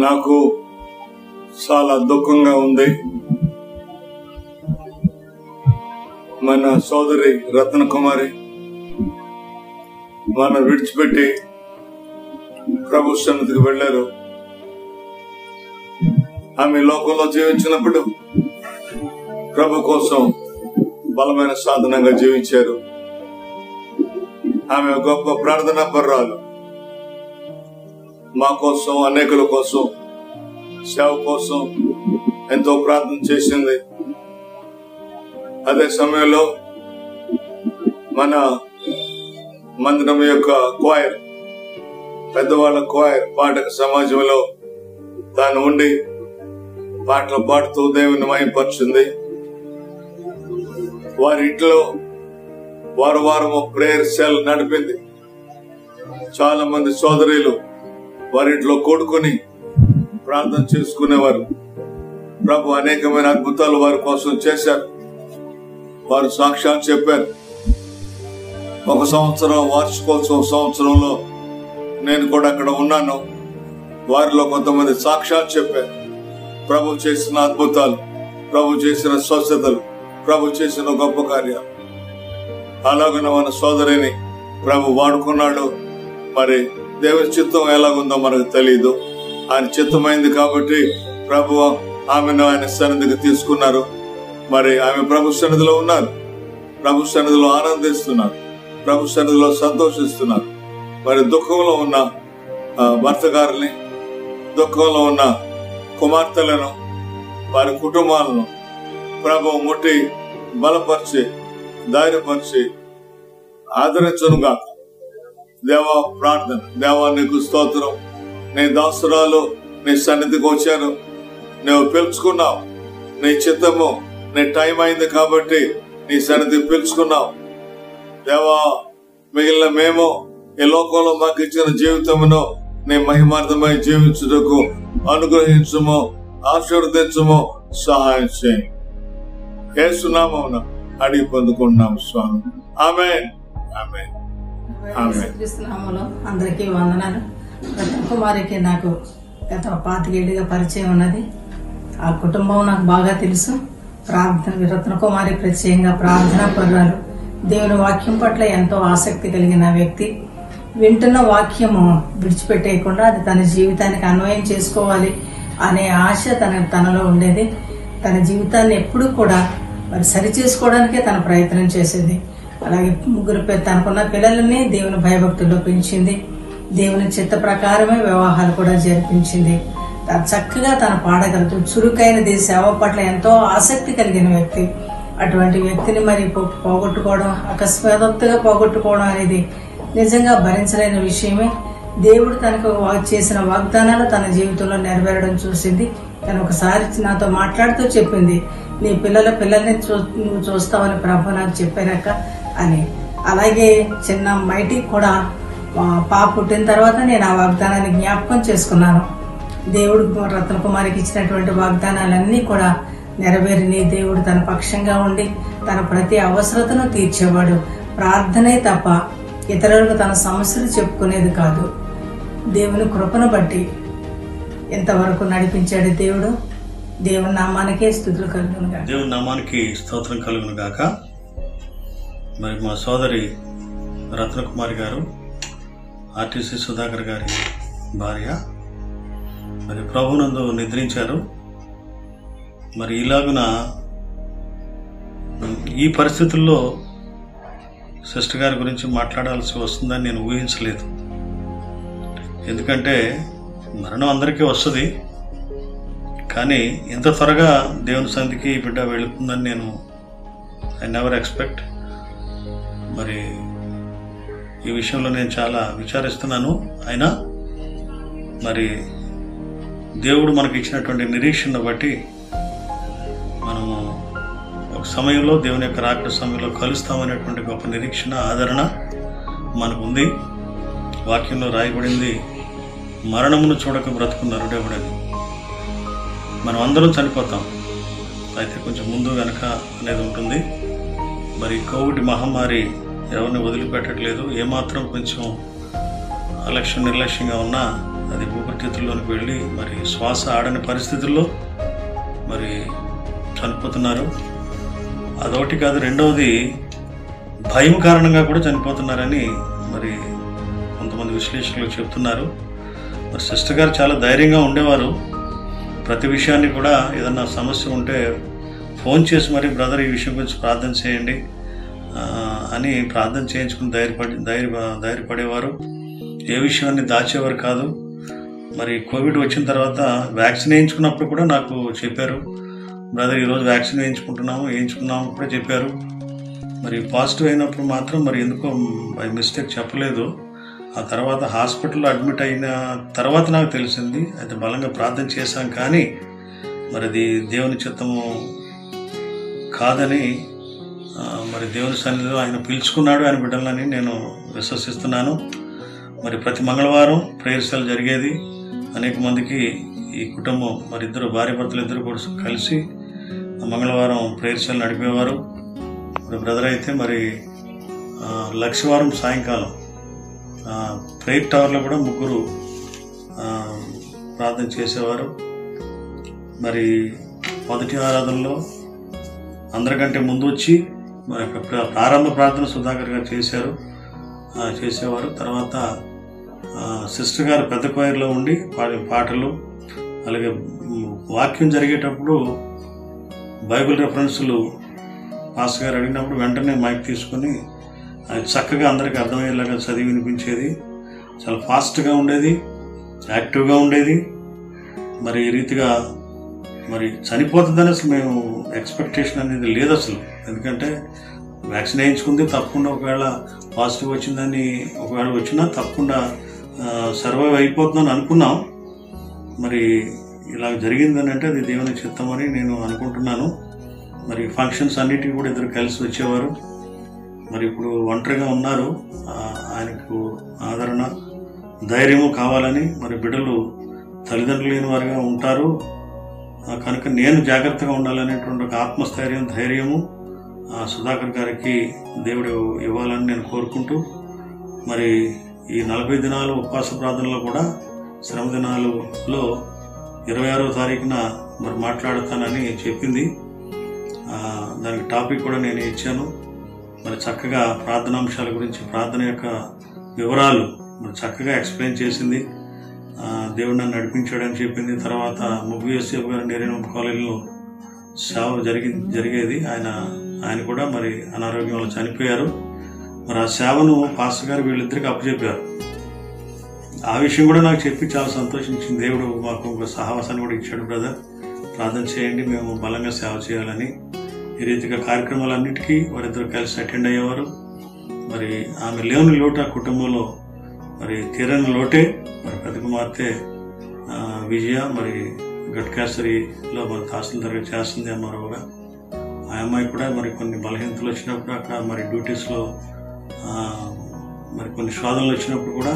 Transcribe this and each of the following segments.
నాకు చాలా దుఃఖంగా ఉంది. మన సోదరి రత్న కుమారి మన విడిచిపెట్టి ప్రభు సన్నిధికి వెళ్లారు. ఆమె లోకంలో జీవించినప్పుడు ప్రభు కోసం బలమైన సాధనంగా జీవించారు. ఆమె గొప్ప ప్రార్థనా పర్రాలు. మా కోసం, అనేకుల కోసం, సేవ కోసం ఎంతో ప్రార్థన చేసింది. అదే సమయంలో మన మందిరం యొక్క క్వైర్, పెద్దవాళ్ళ క్వైర్ పాఠక సమాజంలో తాను ఉండి పాటలు పాడుతూ దేవుని మహిమపరిచింది. వారి ఇంట్లో వారం ప్రేయర్ సెల్ నడిపింది. చాలా మంది సోదరులు వారింట్లో కూడుకుని ప్రార్థన చేసుకునేవారు. ప్రభు అనేకమైన అద్భుతాలు వారి కోసం చేశారు. వారు సాక్ష్యాలు చెప్పారు. ఒక సంవత్సరం వార్షికోత్సవం సంవత్సరంలో నేను కూడా అక్కడ ఉన్నాను. వారిలో కొంతమంది సాక్ష్యాలు చెప్పారు. ప్రభు చేసిన అద్భుతాలు, ప్రభు చేసిన స్వస్థతలు, ప్రభు చేసిన గొప్ప కార్యాలు. అలాగన మన సోదరిని ప్రభు వాడుకున్నాడు. మరి దేవుని చిత్తం ఎలాగుందో మనకు తెలియదు. ఆయన చిత్తమైంది కాబట్టి ప్రభు ఆమెను ఆయన సన్నిధికి తీసుకున్నారు. మరి ఆమె ప్రభు సన్నిధిలో ఉన్నారు. ప్రభు సన్నిధిలో ఆనందిస్తున్నారు. ప్రభు సన్నిధిలో సంతోషిస్తున్నారు. మరి దుఃఖంలో ఉన్న భర్త గారిని, దుఃఖంలో ఉన్న కుమార్తెలను, వారి కుటుంబాలను ప్రభు ముట్టి బలపరిచి, ధైర్యపరిచి ఆదరించునుగా. దేవా ప్రార్థన. దేవా నీకు స్తోత్రం. నీ దాసురాలు నీ సన్నిధికి వచ్చాను. నువ్వు పిలుచుకున్నావు. నీ చిత్తము, నీ టైం అయింది కాబట్టి నీ సన్నిధికి పిలుచుకున్నావు. దేవా, మిగిలిన మేము ఈ లోకంలో మాకు ఇచ్చిన జీవితమును నీ మహిమార్థమై జీవించుటకు అనుగ్రహించుము, ఆశీర్వదించుము, సహాయం చేయి. యేసునామమున అడిగి పొందుకుంటున్నాము స్వామి. ఆమేన్. ఆమేన్. క్రీస్తునామములో అందరికీ వందనాలు. రత్న కుమారికి నాకు గత 25 ఏళ్ళుగా పరిచయం ఉన్నది. ఆ కుటుంబం నాకు బాగా తెలుసు. రత్న కుమారి ప్రత్యేకంగా ప్రార్థనా పరురాలు. దేవుని వాక్యం పట్ల ఎంతో ఆసక్తి కలిగిన వ్యక్తి. వింటున్న వాక్యము విడిచిపెట్టేయకుండా అది తన జీవితానికి అన్వయం చేసుకోవాలి అనే ఆశ తనలో ఉండేది. తన జీవితాన్ని ఎప్పుడూ కూడా మరి సరి చేసుకోవడానికే తన ప్రయత్నం చేసేది. అలాగే తనకున్న పిల్లలని దేవుని భయభక్తుల్లో పెంచింది. దేవుని చిత్త ప్రకారమే వివాహాలు కూడా జరిపించింది. చక్కగా తను పాడగలదు. చురుకైనది, సేవ పట్ల ఎంతో ఆసక్తి కలిగిన వ్యక్తి. అటువంటి వ్యక్తిని మరి పోగొట్టుకోవడం, అకస్మాత్తుగా పోగొట్టుకోవడం అనేది నిజంగా భరించలేని విషయమే. దేవుడు తనకు చేసిన వాగ్దానాలు తన జీవితంలో నెరవేరడం చూసింది. తను ఒకసారి నాతో మాట్లాడుతూ చెప్పింది, నీ పిల్లల్ని నువ్వు చూస్తావని ప్రభు నాకు చెప్పారక్క అని. అలాగే చిన్న మైటి కూడా పాప పుట్టిన తర్వాత నేను ఆ వాగ్దానాన్ని జ్ఞాపకం చేసుకున్నాను. దేవుడు రత్న కుమారికి ఇచ్చినటువంటి వాగ్దానాలన్నీ కూడా నెరవేరిని. దేవుడు తన పక్షంగా ఉండి తన ప్రతి అవసరతను తీర్చేవాడు. ప్రార్థనే తప్ప ఇతరులకు తన సమస్యలు చెప్పుకునేది కాదు. దేవుని కృపను బట్టి ఎంతవరకు నడిపించాడు దేవుడు. దేవుని నామానికే స్తుతులు కలుగును గాక. దేవుని నామానికి స్తోత్రం కలుగును గాక. మరి మా సోదరి రత్న కుమారి గారు, ఆర్టీసీ సుధాకర్ గారి భార్య, మరి ప్రభునందు నిద్రించారు. మరి ఇలాగున ఈ పరిస్థితుల్లో సిస్టర్ గారి గురించి మాట్లాడాల్సి వస్తుందని నేను ఊహించలేదు. ఎందుకంటే మరణం అందరికీ వస్తుంది, కానీ ఇంత త్వరగా దేవుని సన్నిధికి బిడ్డ వెళుతుందని నేను ఐ నెవర్ ఎక్స్పెక్ట్. మరి ఈ విషయంలో నేను చాలా విచారిస్తున్నాను. అయినా మరి దేవుడు మనకి ఇచ్చినటువంటి నిరీక్షణ బట్టి మనము ఒక సమయంలో దేవుని యొక్క రాకడ సమయంలో కలుస్తామనేటువంటి గొప్ప నిరీక్షణ, ఆదరణ మనకు ఉంది. వాక్యంలో రాయబడింది, మరణమును చూడక బ్రతుకు నరుడెవడని. మనం అందరం చనిపోతాం, అయితే కొంచెం ముందు వెనక అనేది ఉంటుంది. మరి కోవిడ్ మహమ్మారి ఎవరిని వదిలిపెట్టట్లేదు. ఏమాత్రం కొంచెం నిర్లక్ష్యంగా ఉన్నా అది ఊపిరితిత్తుల్లోనికి వెళ్ళి మరి శ్వాస ఆడని పరిస్థితుల్లో మరి చనిపోతున్నారు. అదొకటి కాదు, రెండవది భయం కారణంగా కూడా చనిపోతున్నారని మరి కొంతమంది విశ్లేషకులు చెప్తున్నారు. మరి సిస్టర్ గారు చాలా ధైర్యంగా ఉండేవారు. ప్రతి విషయాన్ని కూడా ఏదన్నా సమస్య ఉంటే ఫోన్ చేసి మరి బ్రదర్ ఈ విషయం గురించి ప్రార్థన చేయండి అని ప్రార్థన చేయించుకుని ధైర్యపడేవారు. ఏ విషయాన్ని దాచేవారు కాదు. మరి కోవిడ్ వచ్చిన తర్వాత వ్యాక్సిన్ వేయించుకున్నప్పుడు కూడా నాకు చెప్పారు, బ్రదర్ ఈరోజు వ్యాక్సిన్ వేయించుకున్నాము కూడా చెప్పారు. మరి పాజిటివ్ అయినప్పుడు మాత్రం మరి ఎందుకో బై మిస్టేక్ చెప్పలేదు. ఆ తర్వాత హాస్పిటల్లో అడ్మిట్ అయిన తర్వాత నాకు తెలిసింది. అయితే బలంగా ప్రార్థన చేశాం, కానీ మరి అది దేవుని చిత్తము కాదని మరి దేవుని సన్నిధిలో ఆయన పిలుచుకున్నాడు ఆయన బిడ్డలని నేను విశ్వసిస్తున్నాను. మరి ప్రతి మంగళవారం ప్రేయర్ సెల్ జరిగేది. అనేక మందికి ఈ కుటుంబం మరి ఇద్దరు భార్యాభర్తలు ఇద్దరు కూడా కలిసి మంగళవారం ప్రేయర్ సెల్ నడిపేవారు. మరి బ్రదర్ అయితే మరి లక్షవారం సాయంకాలం ప్రేయర్ టవర్లో కూడా ముగ్గురు ప్రార్థన చేసేవారు. మరి మొదటి ఆరాధనలో అందరికంటే ముందు వచ్చి మరి ప్రారంభ ప్రార్థన సుధాకర్ గారు చేసేవారు. తర్వాత సిస్టర్ గారు పెద్ద క్వైర్లో ఉండి పాటలు, అలాగే వాక్యం జరిగేటప్పుడు బైబిల్ రెఫరెన్సులు పాస్టర్ గారు అడిగినప్పుడు వెంటనే మైక్ తీసుకొని అది చక్కగా అందరికీ అర్థమయ్యేలాగా చదివి వినిపించేది. చాలా ఫాస్ట్గా ఉండేది, యాక్టివ్గా ఉండేది. మరి ఈ రీతిగా మరి చనిపోతుందని అసలు మేము ఎక్స్పెక్టేషన్ అనేది లేదు అసలు. ఎందుకంటే వ్యాక్సిన్ వేయించుకుంది, తప్పకుండా ఒకవేళ పాజిటివ్ వచ్చిందని ఒకవేళ వచ్చినా తప్పకుండా సర్వైవ్ అయిపోతుందని అనుకున్నాం. మరి ఇలా జరిగిందని అంటే అది దేవుని చిత్తం అని నేను అనుకుంటున్నాను. మరి ఫంక్షన్స్ అన్నిటికీ కూడా ఇద్దరు కలిసి వచ్చేవారు. మరి ఇప్పుడు ఒంటరిగా ఉన్నారు. ఆయనకు ఆదరణ, ధైర్యము కావాలని మరి బిడ్డలు తల్లిదండ్రులు లేని వారిగా ఉంటారు కనుక నేను జాగ్రత్తగా ఉండాలనేటువంటి ఒక ఆత్మస్థైర్యం, ధైర్యము సుధాకర్ గారికి దేవుడు ఇవ్వాలని నేను కోరుకుంటూ, మరి ఈ 40 దినాలు ఉపవాస ప్రార్థనలో కూడా శ్రమ దినాలలో 26వ తారీఖున మరి మాట్లాడతానని చెప్పింది. దానికి టాపిక్ కూడా నేను ఇచ్చాను. మరి చక్కగా ప్రార్థనాంశాల గురించి, ప్రార్థన యొక్క వివరాలు మరి చక్కగా ఎక్స్ప్లెయిన్ చేసింది. దేవుడు నన్ను నడిపించాడని చెప్పింది. తర్వాత ముగ్గు యోసేపు గారు నేరేణ కాలేజీలో సేవ జరిగేది. ఆయన కూడా మరి అనారోగ్యం వల్ల చనిపోయారు. మరి ఆ సేవను పాస్టర్ గారు వీళ్ళిద్దరికి అప్పచెప్పారు. ఆ విషయం కూడా నాకు చెప్పి చాలా సంతోషించింది. దేవుడు మాకు ఒక సహవాసాన్ని కూడా ఇచ్చాడు, బ్రదర్ ప్రార్థన చేయండి, మేము బలంగా సేవ చేయాలని. ఈ రీతిగా కార్యక్రమాలన్నిటికీ వారిద్దరు కలిసి అటెండ్ అయ్యేవారు. మరి ఆమె లేని లోటు ఆ కుటుంబంలో మరి తీరని లోటే. మరి పెద్ద కుమార్తె విజయ మరి గట్కేసరిలో మరి తహసీల్దార్గా చేస్తుంది అమ్మారుగా. ఆ అమ్మాయి కూడా మరి కొన్ని బలహీనతలు వచ్చినప్పుడు అక్కడ మరి డ్యూటీస్లో మరి కొన్ని శోధనలు వచ్చినప్పుడు కూడా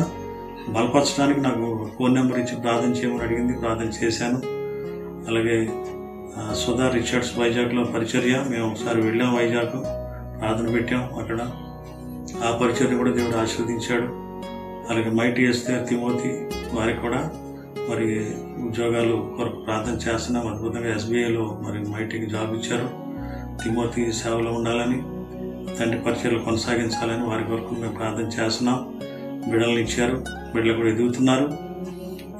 బలపరచడానికి నాకు ఫోన్ నెంబర్ ఇచ్చి ప్రార్థన చేయమని అడిగింది. ప్రార్థన చేశాను. అలాగే సుధా రిచర్డ్స్ వైజాగ్లో పరిచర్య, మేము ఒకసారి వెళ్ళాం వైజాగ్, ప్రార్థన పెట్టాం అక్కడ. ఆ పరిచర్య కూడా దేవుడు ఆశీర్వదించాడు. అలాగే మైటీ ఎస్తేర్ తిమోతి వారికి కూడా మరి ఉద్యోగాలు కొరకు ప్రార్థన చేస్తున్నాం. అద్భుతంగా SBIలో మరి మైటీకి జాబ్ ఇచ్చారు. తిమోతి సేవలో ఉండాలని, తండ్రి పరిచర్యలు కొనసాగించాలని వారి కొరకు మేము ప్రార్థన చేస్తున్నాం. బిడ్డలను ఇచ్చారు, బిడ్డలు కూడా ఎదుగుతున్నారు.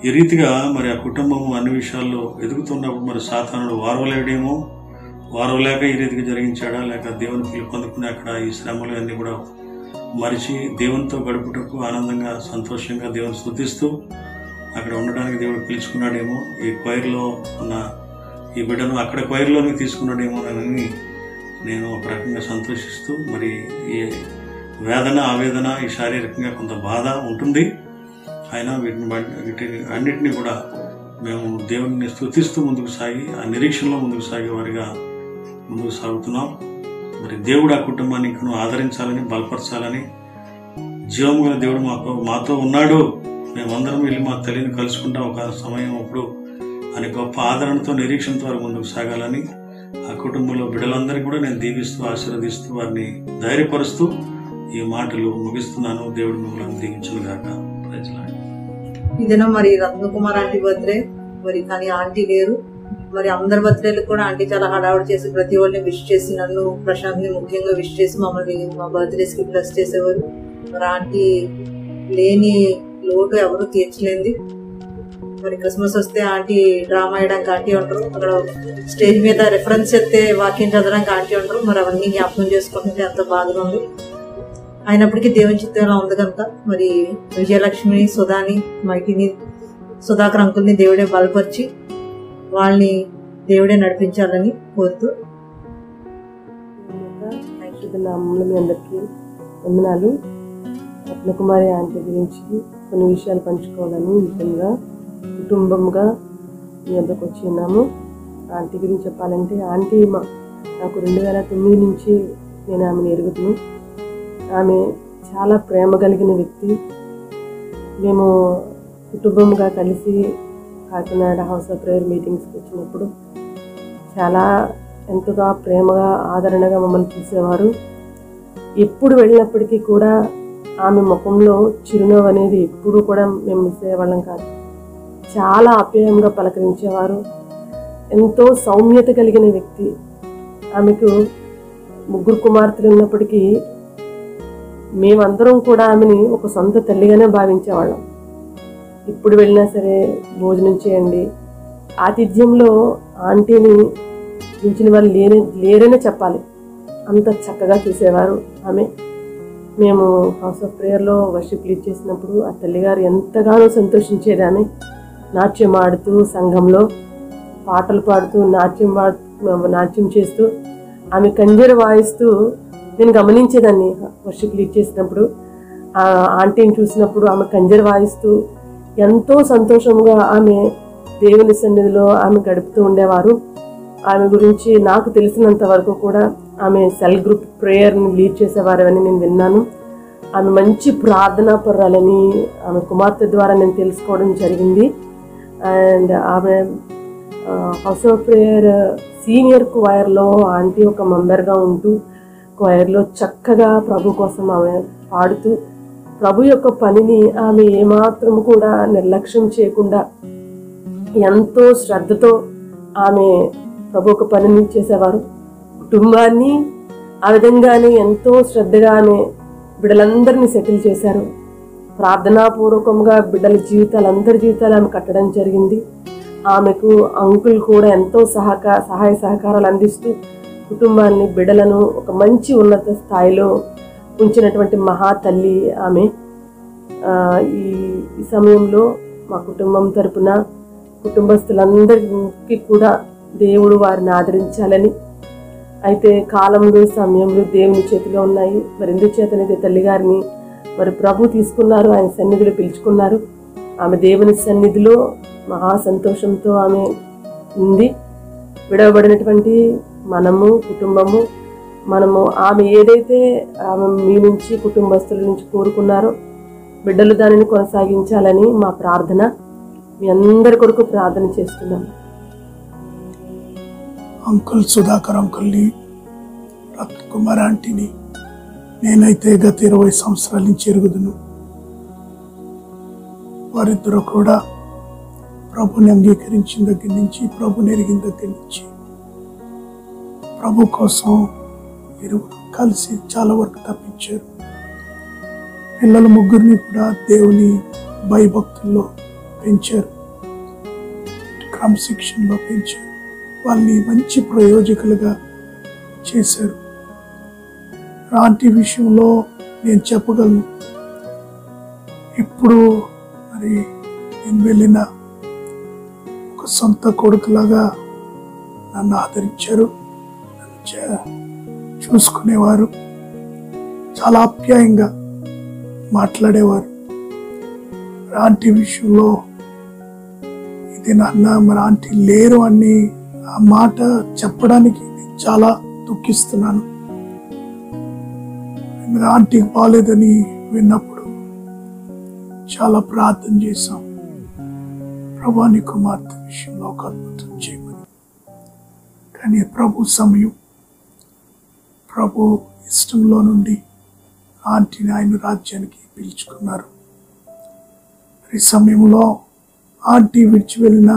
ఈ రీతిగా మరి ఆ కుటుంబం అన్ని విషయాల్లో ఎదుగుతున్నప్పుడు మరి సాతానుడు వారవలేక ఈ రీతిగా జరిగించాడా, లేక దేవుని పిలుపు అందుకుని అక్కడ ఈ శ్రమలు అన్నీ కూడా మరిచి దేవునితో గడుపుటకు ఆనందంగా సంతోషంగా దేవుని స్తుతిస్తూ అక్కడ ఉండడానికి దేవుడు పిలుచుకున్నాడేమో. ఈ క్వైర్లో ఉన్న ఈ బిడ్డను అక్కడ క్వైర్లోనికి తీసుకున్నాడేమో అని నేను ఒక రకంగా సంతోషిస్తూ, మరి ఈ వేదన, ఆవేదన, ఈ శారీరకంగా కొంత బాధ ఉంటుంది. అయినా వీటి అన్నిటినీ కూడా మేము దేవుడిని స్తుతిస్తూ ముందుకు సాగి ఆ నిరీక్షణలో ముందుకు సాగేవారిగా ముందుకు సాగుతున్నాం. మరి దేవుడు ఆ కుటుంబాన్ని ఇంకా ఆదరించాలని, బలపరచాలని, జీవం గల దేవుడు మాతో ఉన్నాడు, మేమందరం వెళ్ళి మా తల్లిని కలుసుకుంటాం ఒక సమయం అప్పుడు అని గొప్ప ఆదరణతో, నిరీక్షణతో వారు ముందుకు సాగాలని ఆ కుటుంబంలో బిడ్డలందరికీ కూడా నేను దీవిస్తూ, ఆశీర్వదిస్తూ, వారిని ధైర్యపరుస్తూ ఈ మాటలు ముగిస్తున్నాను. దేవుడు మిమ్మల్ని దీవించును గాక. Praise Lord. ఇదేనా మరి రత్నకుమార్ ఆంటీ బర్త్డే. మరి కానీ ఆంటీ లేరు. మరి అందరి బర్త్డేలు కూడా ఆంటీ చాలా హడావుడి చేసి ప్రతి ఒళ్ళని విష్ చేసి, నన్ను ప్రశాంత్ని ముఖ్యంగా విష్ చేసి మమ్మల్ని మా బర్త్డేస్ కి బ్లెస్ చేసేవారు. మరి ఆంటీ లేని లోటు ఎవరు తీర్చలేంది. మరి క్రిస్మస్ వస్తే ఆంటీ డ్రామా వేయడానికి ఆంటీ ఉంటారు, అక్కడ స్టేజ్ మీద రెఫరెన్స్ ఎత్తే వాక్యం చదవడానికి ఆంటీ ఉంటారు. మరి అవన్నీ జ్ఞాపకం చేసుకుంటుంటే ఎంత బాధగా ఉంది. అయినప్పటికీ దేవుని చిత్తంలో ఉంది కనుక మరి విజయలక్ష్మిని, సుధాని, మైటిని, సుధాకర్ అంకుల్ని దేవుడే బలపరిచి వాళ్ళని దేవుడే నడిపించాలని కోరుతూ నామంలో మీ అందరికీ వందనాలు. రత్నకుమారి ఆంటీ గురించి కొన్ని విషయాలు పంచుకోవాలని ముఖ్యంగా కుటుంబంగా మీ వద్దకు వచ్చి ఉన్నాము. ఆంటీ గురించి చెప్పాలంటే ఆంటీ నాకు 2009 నుంచి నేను ఆమెను ఎరుగుతున్నాను. ఆమె చాలా ప్రేమ కలిగిన వ్యక్తి. మేము కుటుంబంగా కలిసి కాకినాడ హౌస్ ఆఫ్ ప్రేయర్ మీటింగ్స్కి వచ్చినప్పుడు చాలా ఎంతగా ప్రేమగా ఆదరణగా మమ్మల్ని చూసేవారు. ఎప్పుడు వెళ్ళినప్పటికీ కూడా ఆమె ముఖంలో చిరునవ్వు అనేది ఎప్పుడు కూడా మేము మిస్ అయ్యేవాళ్ళం కాదు. చాలా ఆప్యాయంగా పలకరించేవారు. ఎంతో సౌమ్యత కలిగిన వ్యక్తి. ఆమెకు 3 కుమార్తెలు ఉన్నప్పటికీ మేమందరం కూడా ఆమెని ఒక సొంత తల్లిగానే భావించేవాళ్ళం. ఇప్పుడు వెళ్ళినా సరే భోజనం చేయండి, ఆతిథ్యంలో ఆంటీని మించిన వాళ్ళు లేరనే చెప్పాలి, అంత చక్కగా చూసేవారు ఆమె. మేము హౌస్ ఆఫ్ ప్రేయర్లో వర్షిప్ లీడ్ చేసినప్పుడు ఆ తల్లిగారు ఎంతగానో సంతోషించేది. ఆమె నాట్యం ఆడుతూ, సంఘంలో పాటలు పాడుతూ, నాట్యం చేస్తూ, ఆమె కంజర వాయిస్తూ నేను గమనించేదాన్ని. వర్షిప్ లీడ్ చేసినప్పుడు ఆ ఆంటీని చూసినప్పుడు ఆమె కంజర వాయిస్తూ ఎంతో సంతోషంగా ఆమె దేవుని సన్నిధిలో ఆమె గడుపుతూ ఉండేవారు. ఆమె గురించి నాకు తెలిసినంత వరకు కూడా ఆమె సెల్ గ్రూప్ ప్రేయర్ని లీడ్ చేసేవారు అని నేను విన్నాను. ఆమె మంచి ప్రార్థనా పరురాలని ఆమె కుమార్తె ద్వారా నేను తెలుసుకోవడం జరిగింది. అండ్ ఆమె హౌస్ ఆఫ్ ప్రేయర్ సీనియర్ క్వైర్లో ఆంటీ ఒక మెంబర్గా ఉంటూ క్వైర్లో చక్కగా ప్రభు కోసం ఆమె పాడుతూ ప్రభు యొక్క పనిని ఆమె ఏమాత్రం కూడా నిర్లక్ష్యం చేయకుండా ఎంతో శ్రద్ధతో ఆమె ప్రభు యొక్క పనిని చేసేవారు. కుటుంబాన్ని ఆ విధంగానే ఎంతో శ్రద్ధగా ఆమె బిడ్డలందరినీ సెటిల్ చేశారు. ప్రార్థనాపూర్వకంగా బిడ్డల జీవితాలు, అందరి జీవితాలు ఆమె కట్టడం జరిగింది. ఆమెకు అంకుల్ కూడా ఎంతో సహాయ సహకారాలు అందిస్తూ కుటుంబాన్ని, బిడ్డలను ఒక మంచి ఉన్నత స్థాయిలో ఉంచినటువంటి మహా తల్లి ఆమె. ఈ సమయంలో మా కుటుంబం తరపున కుటుంబస్తులందరికీ కూడా దేవుడు వారిని ఆదరించాలని, అయితే కాలంలో సమయంలో దేవుని చేతిలో ఉన్నాయి. మరి ఎందుచేతనైతే తల్లిగారిని మరి ప్రభు తీసుకున్నారు, ఆయన సన్నిధిలో పిలుచుకున్నారు. ఆమె దేవుని సన్నిధిలో మహా సంతోషంతో ఆమె ఉంది. విడవబడినటువంటి మనము, కుటుంబము, మనము ఆమె ఏదైతే ఆమె మీ నుంచి, కుటుంబస్తుల నుంచి కోరుకున్నారో బిడ్డలు దానిని కొనసాగించాలని మా ప్రార్థన. మీ అందరి కొరకు ప్రార్థన చేస్తున్నాను. అంకుల్ సుధాకర్ అంకుల్ని, రత్నకుమార్ ఆంటీని నేనైతే గత 20 సంవత్సరాల నుంచి ఎరుగుదును. వారిద్దరూ కూడా ప్రభుని అంగీకరించిన దగ్గర నుంచి, ప్రభుని ఎరిగిన దగ్గర నుంచి ప్రభు కోసం కలిసి చాలా వరకు తప్పించారు. పిల్లల ముగ్గురిని కూడా దేవుని భయభక్తుల్లో పెంచారు, క్రమశిక్షణలో పెంచారు. వాళ్ళని మంచి ప్రయోజకులుగా చేశారు. ఆంటీ విషయంలో నేను చెప్పగలను, ఇప్పుడు మరి నేను వెళ్ళిన ఒక సొంత కొడుకులాగా నన్ను ఆదరించారు, నన్ను చూసుకునేవారు, చాలా ఆప్యాయంగా మాట్లాడేవారు. ఆంటీ విషయంలో ఇది నాన్న మరి ఆంటీ లేరు అని ఆ మాట చెప్పడానికి నేను చాలా దుఃఖిస్తున్నాను. ఆంటీకి బాగాలేదని విన్నప్పుడు చాలా ప్రార్థన చేశాం, ప్రభు నీ కుమార్తె విషయంలో ఒక అద్భుతం చేయమని. కానీ ప్రభు సమయం, ప్రభు ఇష్టంలో నుండి ఆంటీని ఆయన రాజ్యానికి పిలుచుకున్నారు. ఈ సమయంలో ఆంటీ విడిచి వెళ్ళిన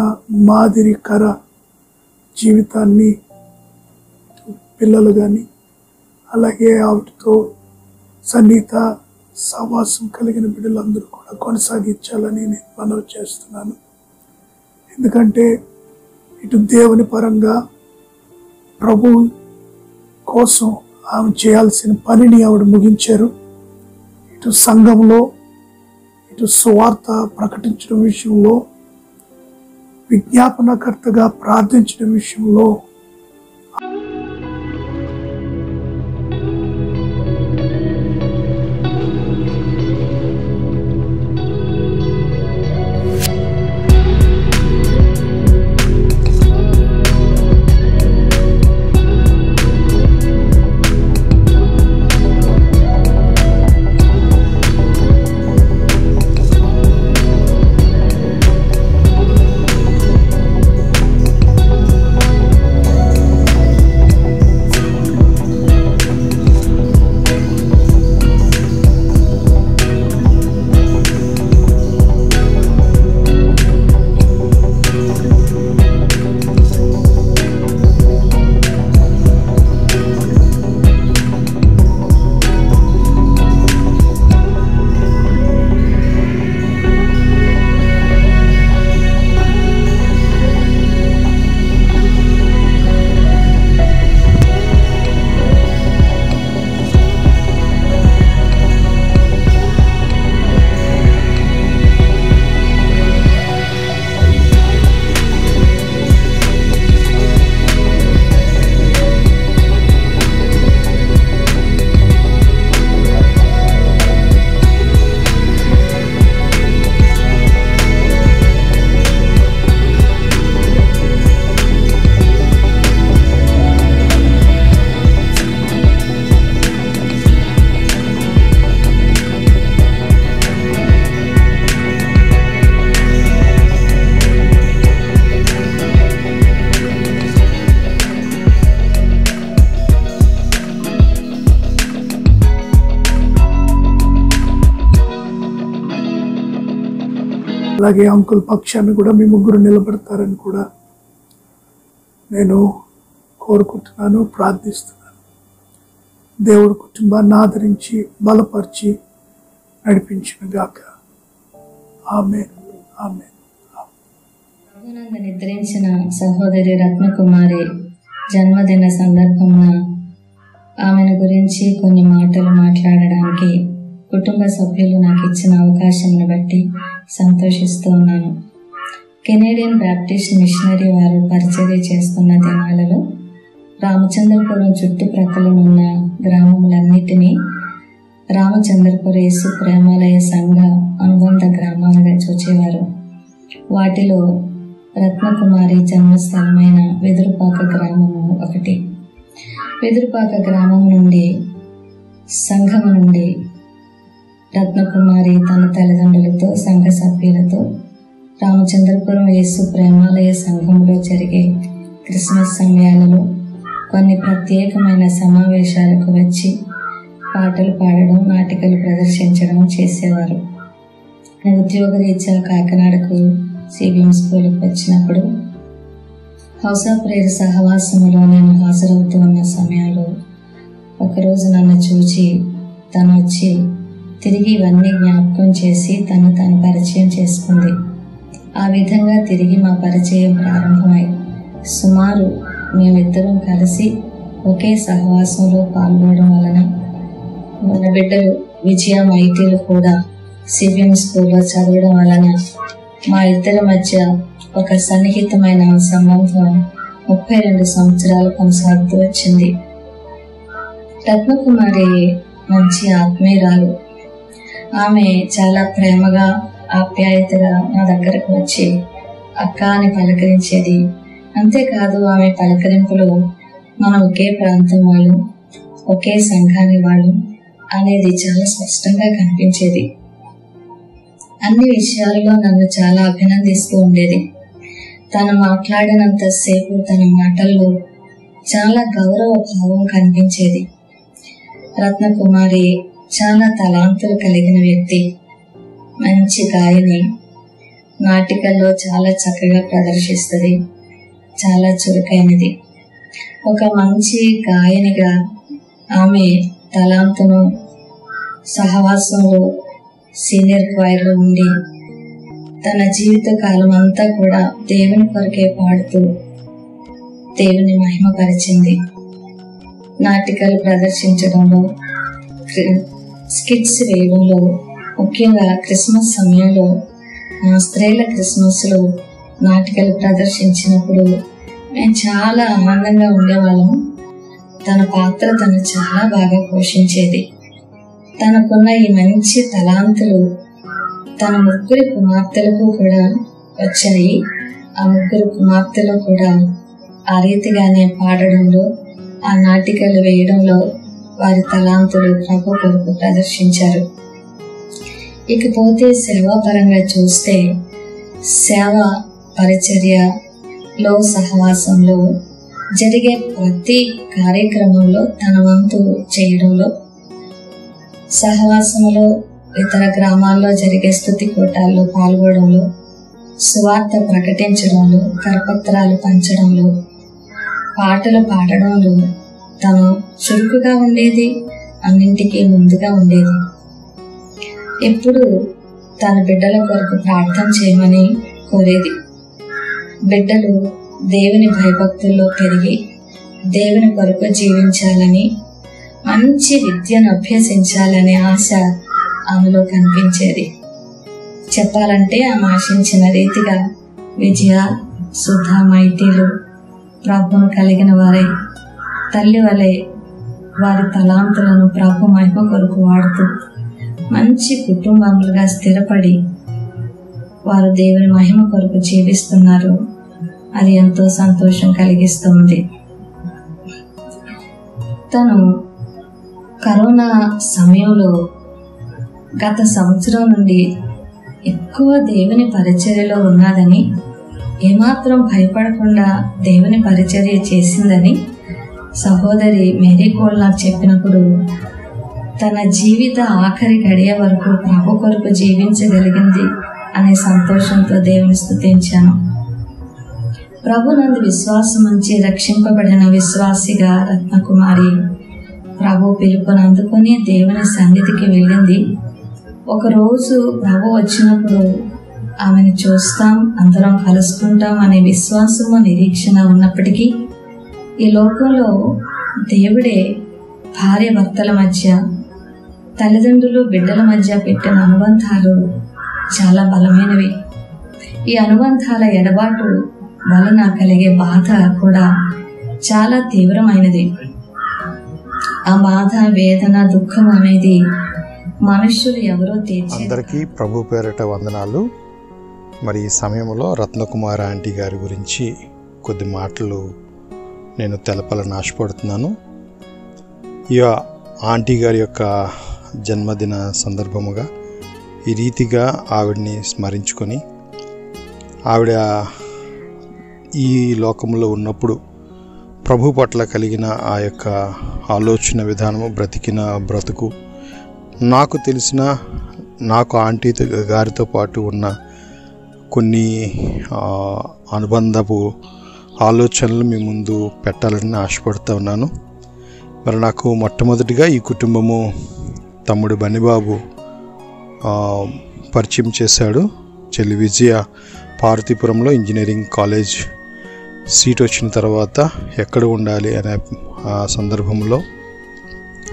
మాదిరికర జీవితాన్ని పిల్లలు కానీ అలాగే ఆవిడతో సన్నిహిత సహవాసం కలిగిన బిడ్డలందరూ కూడా కొనసాగించాలని నేను మనవి చేస్తున్నాను. ఎందుకంటే ఇటు దేవుని పరంగా ప్రభు కోసం ఆమె చేయాల్సిన పనిని ఆవిడ ముగించారు. ఇటు సంఘంలో ఇటు సువార్త ప్రకటించడం విషయంలో, విజ్ఞాపనకర్తగా ప్రార్థించడం విషయంలో అలాగే అంకుల్ పక్షాన్ని కూడా మీ ముగ్గురు నిలబడతారని కూడా నేను కోరుకుంటున్నాను, ప్రార్థిస్తున్నాను. దేవుడు కుటుంబాన్ని ఆదరించి బలపరిచి నడిపించిన గాక. ఆమేన్, ఆమేన్. ప్రభునందు నిద్రించిన సహోదరి రత్నకుమారి జన్మదిన సందర్భంగా ఆమెను గురించి కొన్ని మాటలు మాట్లాడడానికి కుటుంబ సభ్యులు నాకు ఇచ్చిన అవకాశంను బట్టి సంతోషిస్తూ ఉన్నాను. కెనేడియన్ బ్యాప్టిస్ట్ మిషనరీ వారు పరిచర్య చేస్తున్న దినాలలో రామచంద్రపురం చుట్టుప్రక్కలనున్న గ్రామములన్నిటినీ రామచంద్రపుర యేసు ప్రేమాలయ సంఘ అనుబంధ గ్రామాలుగా చూచేవారు. వాటిలో రత్నకుమారి జన్మస్థలమైన వెదురుపాక గ్రామము ఒకటి. వెదురుపాక గ్రామం నుండి సంఘము నుండి రత్నకుమారి తన తల్లిదండ్రులతో సంఘ సభ్యులతో రామచంద్రపురం యేసు ప్రేమాలయ సంఘంలో జరిగే క్రిస్మస్ సమయాలలో కొన్ని ప్రత్యేకమైన సమావేశాలకు వచ్చి పాటలు పాడడం, నాటికలు ప్రదర్శించడం చేసేవారు. ఉద్యోగరీత్యా కాకినాడకు సిబిఎం స్కూల్కి వచ్చినప్పుడు హౌస్ ఆఫ్ ప్రేయర్ సహవాసములో నేను హాజరవుతూ ఉన్న సమయంలో ఒకరోజు నన్ను చూచి తను వచ్చి తిరిగి ఇవన్నీ జ్ఞాపకం చేసి తను పరిచయం చేసుకుంది. ఆ విధంగా తిరిగి మా పరిచయం ప్రారంభమై సుమారు మేమిద్దరం కలిసి ఒకే సహవాసంలో పాల్గొనడం వలన మన బిడ్డలు విజయ ఐటీలు కూడా సిబిఎం స్కూల్లో చదవడం వలన మా ఇద్దరి మధ్య ఒక సన్నిహితమైన సంబంధం 32 సంవత్సరాలు కొనసాగుతూ వచ్చింది. రత్నకుమారి మంచి ఆత్మీయురాలు. ఆమె చాలా ప్రేమగా, ఆప్యాయతగా నా దగ్గరకు వచ్చి అక్క అని పలకరించేది. అంతేకాదు ఆమె పలకరింపులో మనం ఒకే ప్రాంతం వాళ్ళు, ఒకే సంఘాన్ని వాళ్ళు అనేది చాలా స్పష్టంగా కనిపించేది. అన్ని విషయాల్లో నన్ను చాలా అభినందిస్తూ ఉండేది. తను మాట్లాడినంతసేపు తన మాటల్లో చాలా గౌరవ భావం కనిపించేది. రత్నకుమారి చాలా తలాంతులు కలిగిన వ్యక్తి. మంచి గాయని, నాటికల్లో చాలా చక్కగా ప్రదర్శిస్తుంది. చాలా చురుకైనది. ఒక మంచి గాయనిగా ఆమె తలాంతును సహవాసంలో సీనియర్ క్వైర్లో ఉండి తన జీవిత కాలం అంతా కూడా దేవుని కొరకే పాడుతూ దేవుని మహిమపరిచింది. నాటికలు ప్రదర్శించడంలో, స్కిట్స్ వేయడంలో, ముఖ్యంగా క్రిస్మస్ సమయంలో స్త్రీల క్రిస్మస్లో నాటికలు ప్రదర్శించినప్పుడు మేము చాలా ఆనందంగా ఉండేవాళ్ళము. తన పాత్ర తను చాలా బాగా పోషించేది. తనకున్న ఈ మంచి తలాంతులు తన 3 కుమార్తెలకు కూడా వచ్చాయి. ఆ 3 కుమార్తెలు కూడా ఆ రీతిగానే పాడడంలో, ఆ నాటికలు వేయడంలో వారి తలాంతులు ప్రభు కొరకు ప్రదర్శించారు. ఇకపోతే సేవాపరంగా చూస్తే, సేవ పరిచర్యలో సహవాసంలో జరిగే ప్రతి కార్యక్రమంలో తన వంతు చేయడంలో, సహవాసంలో ఇతర గ్రామాల్లో జరిగే స్తుతి కూటాల్లో పాల్గొనడంలో, సువార్త ప్రకటించడంలో, కరపత్రాలు పంచడంలో, పాటలు పాడడంలో తను చురుకుగా ఉండేది. అన్నింటికీ ముందుగా ఉండేది. ఎప్పుడు తన బిడ్డల కొరకు ప్రార్థన చేయమని కోరేది. బిడ్డలు దేవుని భయభక్తుల్లో పెరిగి దేవుని కొరకు జీవించాలని, మంచి విద్యను అభ్యసించాలనే ఆశ ఆమెలో కనిపించేది. చెప్పాలంటే ఆమె ఆశించిన రీతిగా విజయ, సుధా, మైటీలు ప్రభువును కలిగిన వారై తల్లి వలె వారి తలాంతులను ప్రభు మహిమ కొరకు వాడుతూ మంచి కుటుంబములుగా స్థిరపడి వారు దేవుని మహిమ కొరకు జీవిస్తున్నారు. అది ఎంతో సంతోషం కలిగిస్తుంది. తను కరోనా సమయంలో గత సంవత్సరం నుండి ఎక్కువ దేవుని పరిచర్యలో ఉన్నదని, ఏమాత్రం భయపడకుండా దేవుని పరిచర్య చేసిందని సహోదరి మేరీ కోల్ నాకు చెప్పినప్పుడు, తన జీవిత ఆఖరి గడియ వరకు ప్రభు కొరకు జీవించగలిగింది అనే సంతోషంతో దేవుని స్తుతించాను. ప్రభునందు విశ్వాసం ఉంచి రక్షింపబడిన విశ్వాసిగా రత్నకుమారి ప్రభు పిలుపును అందుకొని దేవుని సన్నిధికి వెళ్ళింది. ఒకరోజు ప్రభు వచ్చినప్పుడు ఆమెను చూస్తాం, అందరం కలుసుకుంటాం అనే విశ్వాసము, నిరీక్షణ ఉన్నప్పటికీ ఈ లోకంలో దేవుడే భార్య భర్తల మధ్య, తల్లిదండ్రులు బిడ్డల మధ్య పెట్టిన అనుబంధాలు చాలా బలమైనవి. ఈ అనుబంధాల ఎడబాటు వలన కలిగే బాధ కూడా చాలా తీవ్రమైనది. ఆ బాధ, వేదన, దుఃఖం అనేది మనుష్యులు ఎవరో తీర్చే. అందరికీ ప్రభు పేరట వందనాలు. మరి ఈ సమయంలో రత్నకుమార్ ఆంటీ గారి గురించి కొద్ది మాటలు నేను తెలపాలని ఆశపడుతున్నాను. ఈ ఆంటీ గారి యొక్క జన్మదిన సందర్భముగా ఈ రీతిగా ఆవిడని స్మరించుకొని, ఆవిడ ఈ లోకంలో ఉన్నప్పుడు ప్రభు పట్ల కలిగిన ఆ యొక్క ఆలోచన విధానము, బ్రతికిన బ్రతుకు, నాకు తెలిసిన, నాకు ఆంటీ గారితో పాటు ఉన్న కొన్ని అనుబంధపు ఆలోచనలు మీ ముందు పెట్టాలని ఆశపడుతూ ఉన్నాను. మరి నాకు మొట్టమొదటిగా ఈ కుటుంబము తమ్ముడు బన్నిబాబు పరిచయం చేశాడు. చెల్లి విజయ పార్వతీపురంలో ఇంజనీరింగ్ కాలేజ్ సీట్ వచ్చిన తర్వాత ఎక్కడ ఉండాలి అనే సందర్భంలో,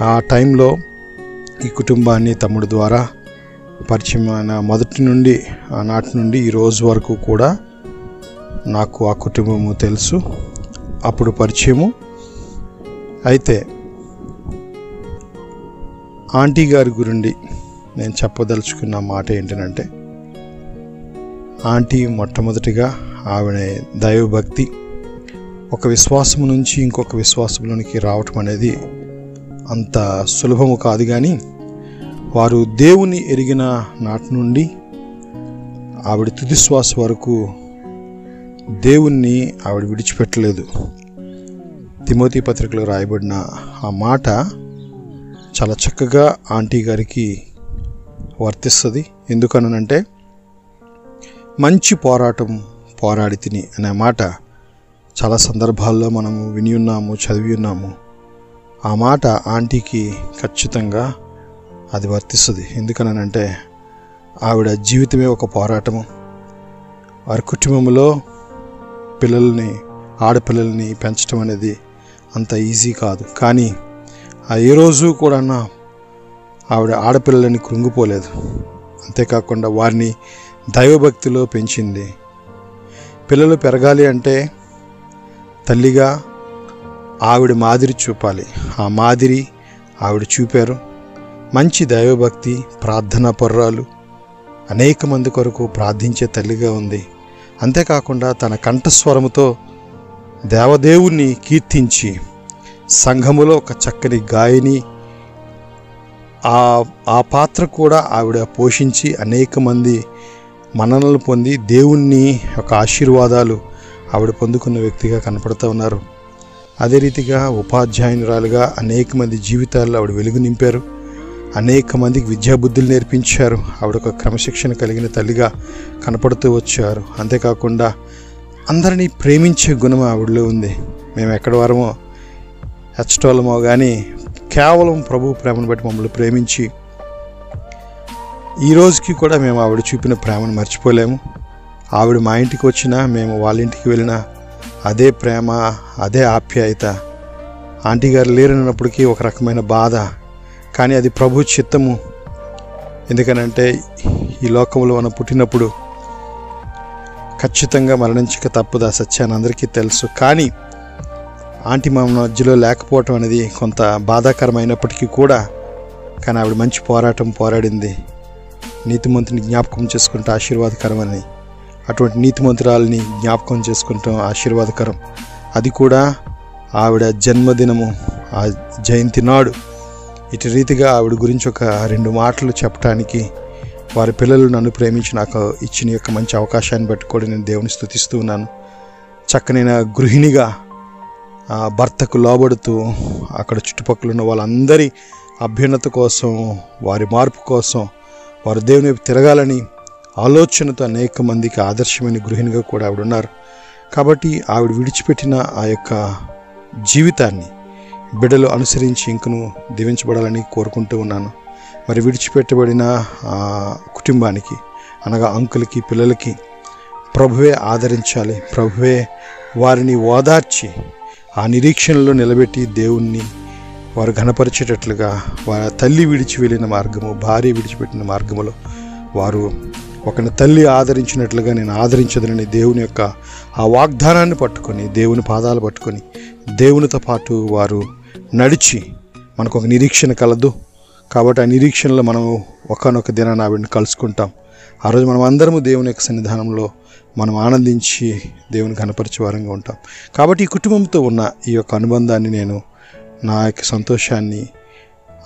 ఆ టైంలో ఈ కుటుంబాన్ని తమ్ముడు ద్వారా పరిచయం అయిన మొదటి నుండి, ఆనాటి నుండి ఈ రోజు వరకు కూడా నాకు ఆ కుటుంబము తెలుసు. అప్పుడు పరిచయము. అయితే ఆంటీ గారి గురించి నేను చెప్పదలుచుకున్న మాట ఏంటంటే, ఆంటీ మొట్టమొదటిగా ఆవిడ దైవభక్తి, ఒక విశ్వాసం నుంచి ఇంకొక విశ్వాసంలోనికి రావటం అనేది అంత సులభము కాదు. కానీ వారు దేవుని ఎరిగిన నాటి నుండి ఆవిడ తుది శ్వాస వరకు దేవుణ్ణి ఆవిడ విడిచిపెట్టలేదు. తిమోతి పత్రికలో రాయబడిన ఆ మాట చాలా చక్కగా ఆంటీ గారికి వర్తిస్తుంది. ఎందుకనంటే, మంచి పోరాటం పోరాడి తిని అనే మాట చాలా సందర్భాల్లో మనము విని ఉన్నాము, చదివి ఉన్నాము. ఆ మాట ఆంటీకి ఖచ్చితంగా అది వర్తిస్తుంది. ఎందుకనంటే ఆవిడ జీవితమే ఒక పోరాటము. వారి కుటుంబంలో ఆడపిల్లల్ని పెంచడం అనేది అంత ఈజీ కాదు. కానీ ఏ రోజు కూడా ఆవిడ ఆడపిల్లలని కృంగిపోలేదు. అంతేకాకుండా వారిని దైవభక్తిలో పెంచింది. పిల్లలు పెరగాలి అంటే తల్లిగా ఆవిడ మాదిరి చూపాలి. ఆ మాదిరి ఆవిడ చూపారు. మంచి దైవభక్తి, ప్రార్థనా పర్రాలు, అనేక మంది కొరకు ప్రార్థించే తల్లిగా ఉంది. అంతేకాకుండా తన కంఠస్వరముతో దేవదేవుణ్ణి కీర్తించి సంఘములో ఒక చక్కని గాయని, ఆ పాత్ర కూడా ఆవిడ పోషించి అనేక మంది మన్ననలు పొంది దేవుణ్ణి ఒక ఆశీర్వాదాలు ఆవిడ పొందుకున్న వ్యక్తిగా కనపడుతూ ఉన్నారు. అదే రీతిగా ఉపాధ్యాయురాలుగా అనేక మంది జీవితాల్లో ఆవిడ వెలుగు నింపారు. అనేక మందికి విద్యాబుద్ధులు నేర్పించారు. ఆవిడ ఒక క్రమశిక్షణ కలిగిన తల్లిగా కనపడుతూ వచ్చారు. అంతేకాకుండా అందరినీ ప్రేమించే గుణం ఆవిడలో ఉంది. మేము ఎక్కడి వారమో హెచ్చటోళ్ళమో కానీ కేవలం ప్రభు ప్రేమను బట్టి మమ్మల్ని ప్రేమించి ఈ రోజుకి కూడా మేము ఆవిడ చూపిన ప్రేమను మర్చిపోలేము. ఆవిడ మా ఇంటికి వచ్చినా, మేము వాళ్ళ ఇంటికి వెళ్ళినా అదే ప్రేమ, అదే ఆప్యాయత. ఆంటీ గారు లేరన్నప్పటికీ ఒక రకమైన బాధ, కానీ అది ప్రభు చిత్తము. ఎందుకనంటే ఈ లోకంలో మనం పుట్టినప్పుడు ఖచ్చితంగా మరణించక తప్పదు. ఆ సత్యాన్ని అందరికీ తెలుసు. కానీ ఆంటీ మా మధ్యలో లేకపోవటం అనేది కొంత బాధాకరమైనప్పటికీ కూడా కానీ ఆవిడ మంచి పోరాటం పోరాడింది. నీతిమంతుని జ్ఞాపకం చేసుకుంటే ఆశీర్వాదకరమని, అటువంటి నీతిమంతురాలని జ్ఞాపకం చేసుకుంటాం ఆశీర్వాదకరం. అది కూడా ఆవిడ జన్మదినము, ఆ జయంతి నాడు ఇటు రీతిగా ఆవిడ గురించి ఒక 2 మాటలు చెప్పడానికి వారి పిల్లలు నన్ను ప్రేమించి నాకు ఇచ్చిన యొక్క మంచి అవకాశాన్ని బట్టి కూడా నేను దేవుని స్తుతిస్తూ ఉన్నాను. చక్కనైన గృహిణిగా భర్తకు లోబడుతూ అక్కడ చుట్టుపక్కల ఉన్న వాళ్ళందరి అభ్యున్నత కోసం, వారి మార్పు కోసం, వారు దేవుని వైపు తిరగాలని ఆలోచనతో అనేక మందికి ఆదర్శమైన గృహిణిగా కూడా ఆవిడ ఉన్నారు. కాబట్టి ఆవిడ విడిచిపెట్టిన ఆ యొక్క జీవితాన్ని బిడ్డలు అనుసరించి ఇంకను దీవించబడాలని కోరుకుంటూ ఉన్నాను. మరి విడిచిపెట్టబడిన కుటుంబానికి అనగా అంకులకి, పిల్లలకి ప్రభువే ఆదరించాలి. ప్రభువే వారిని ఓదార్చి ఆ నిరీక్షణలో నిలబెట్టి దేవుణ్ణి వారు ఘనపరిచేటట్లుగా వారి తల్లి విడిచి వెళ్ళిన మార్గము, భార్య విడిచిపెట్టిన మార్గములో వారు ఒకని తల్లి ఆదరించినట్లుగా నేను ఆదరించదనని దేవుని యొక్క ఆ వాగ్దానాన్ని పట్టుకొని, దేవుని పాదాలు పట్టుకొని దేవునితో పాటు వారు నడిచి మనకు ఒక నిరీక్షణ కలదు. కాబట్టి ఆ నిరీక్షణలో మనం ఒకనొక దినాన్ని ఆవిడని కలుసుకుంటాం. ఆ రోజు మనం అందరము దేవుని యొక్క సన్నిధానంలో మనం ఆనందించి దేవుని కనపరిచే వారంగా ఉంటాం. కాబట్టి ఈ కుటుంబంతో ఉన్న ఈ యొక్క అనుబంధాన్ని నేను నా యొక్క సంతోషాన్ని,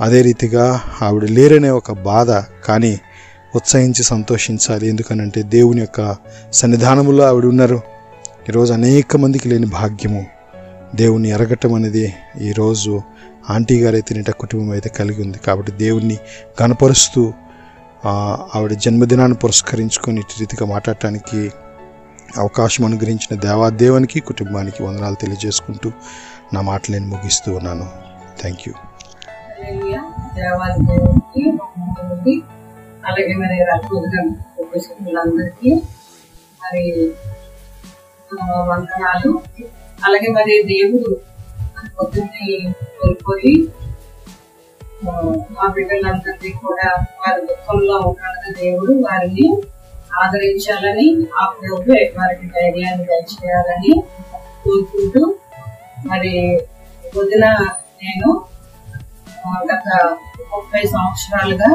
అదే రీతిగా ఆవిడ లేరనే ఒక బాధ, కానీ ఉత్సహించి సంతోషించాలి. ఎందుకనంటే దేవుని యొక్క సన్నిధానంలో ఆవిడ ఉన్నారు. ఈరోజు అనేక మందికి లేని భాగ్యము దేవుణ్ణి ఎరగటం అనేది ఈరోజు ఆంటీ గారైతే నిట కుటుంబం అయితే కలిగి ఉంది. కాబట్టి దేవుణ్ణి కనపరుస్తూ ఆవిడ జన్మదినాన్ని పురస్కరించుకొని ఇటు రీతిగా మాట్లాడటానికి అవకాశం అనుగ్రహించిన దేవాదేవునికి, కుటుంబానికి వందనాలు తెలియజేసుకుంటూ నా మాటలు నేను ముగిస్తూ ఉన్నాను. Thank you. అలాగే మరి రక్షకులందరికీ మరి వందనాలు. అలాగే మరి దేవుడు పొద్దున్నే కోల్పోయి మా బిడ్డలందరినీ కూడా వారి దుఃఖంలో ఉన్న దేవుడు వారిని ఆదరించాలని, ఆ ప్రభు వారికి ధైర్యాన్ని దయచేయాలని కోరుకుంటూ మరి పొద్దున నేను గత 30 సంవత్సరాలుగా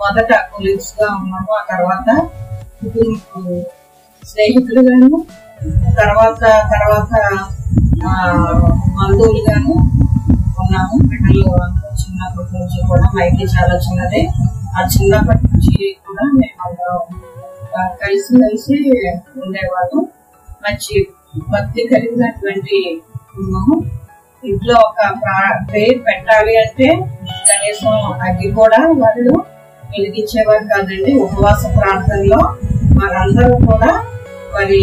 మొదట కొలీగ్స్ గా ఉన్నాము, ఆ తర్వాత స్నేహితులుగాను, తర్వాత బంధువులుగాను ఉన్నాము. బిడ్డలు చిన్నప్పటి నుంచి కూడా మైకి చాలా చిన్నదే. ఆ చిన్నప్పటి నుంచి కూడా మేము కలిసి ఉండేవాళ్ళు. మంచి భక్తి కలిగినటువంటి ఉన్నాము. ఇంట్లో ఒక ప్రేయర్ పెట్టాలి అంటే కనీసం అగ్గి కూడా వాళ్ళు వెలిగించేవారు కాదండి. ఉపవాస ప్రార్థనలో మనందరూ కూడా మరి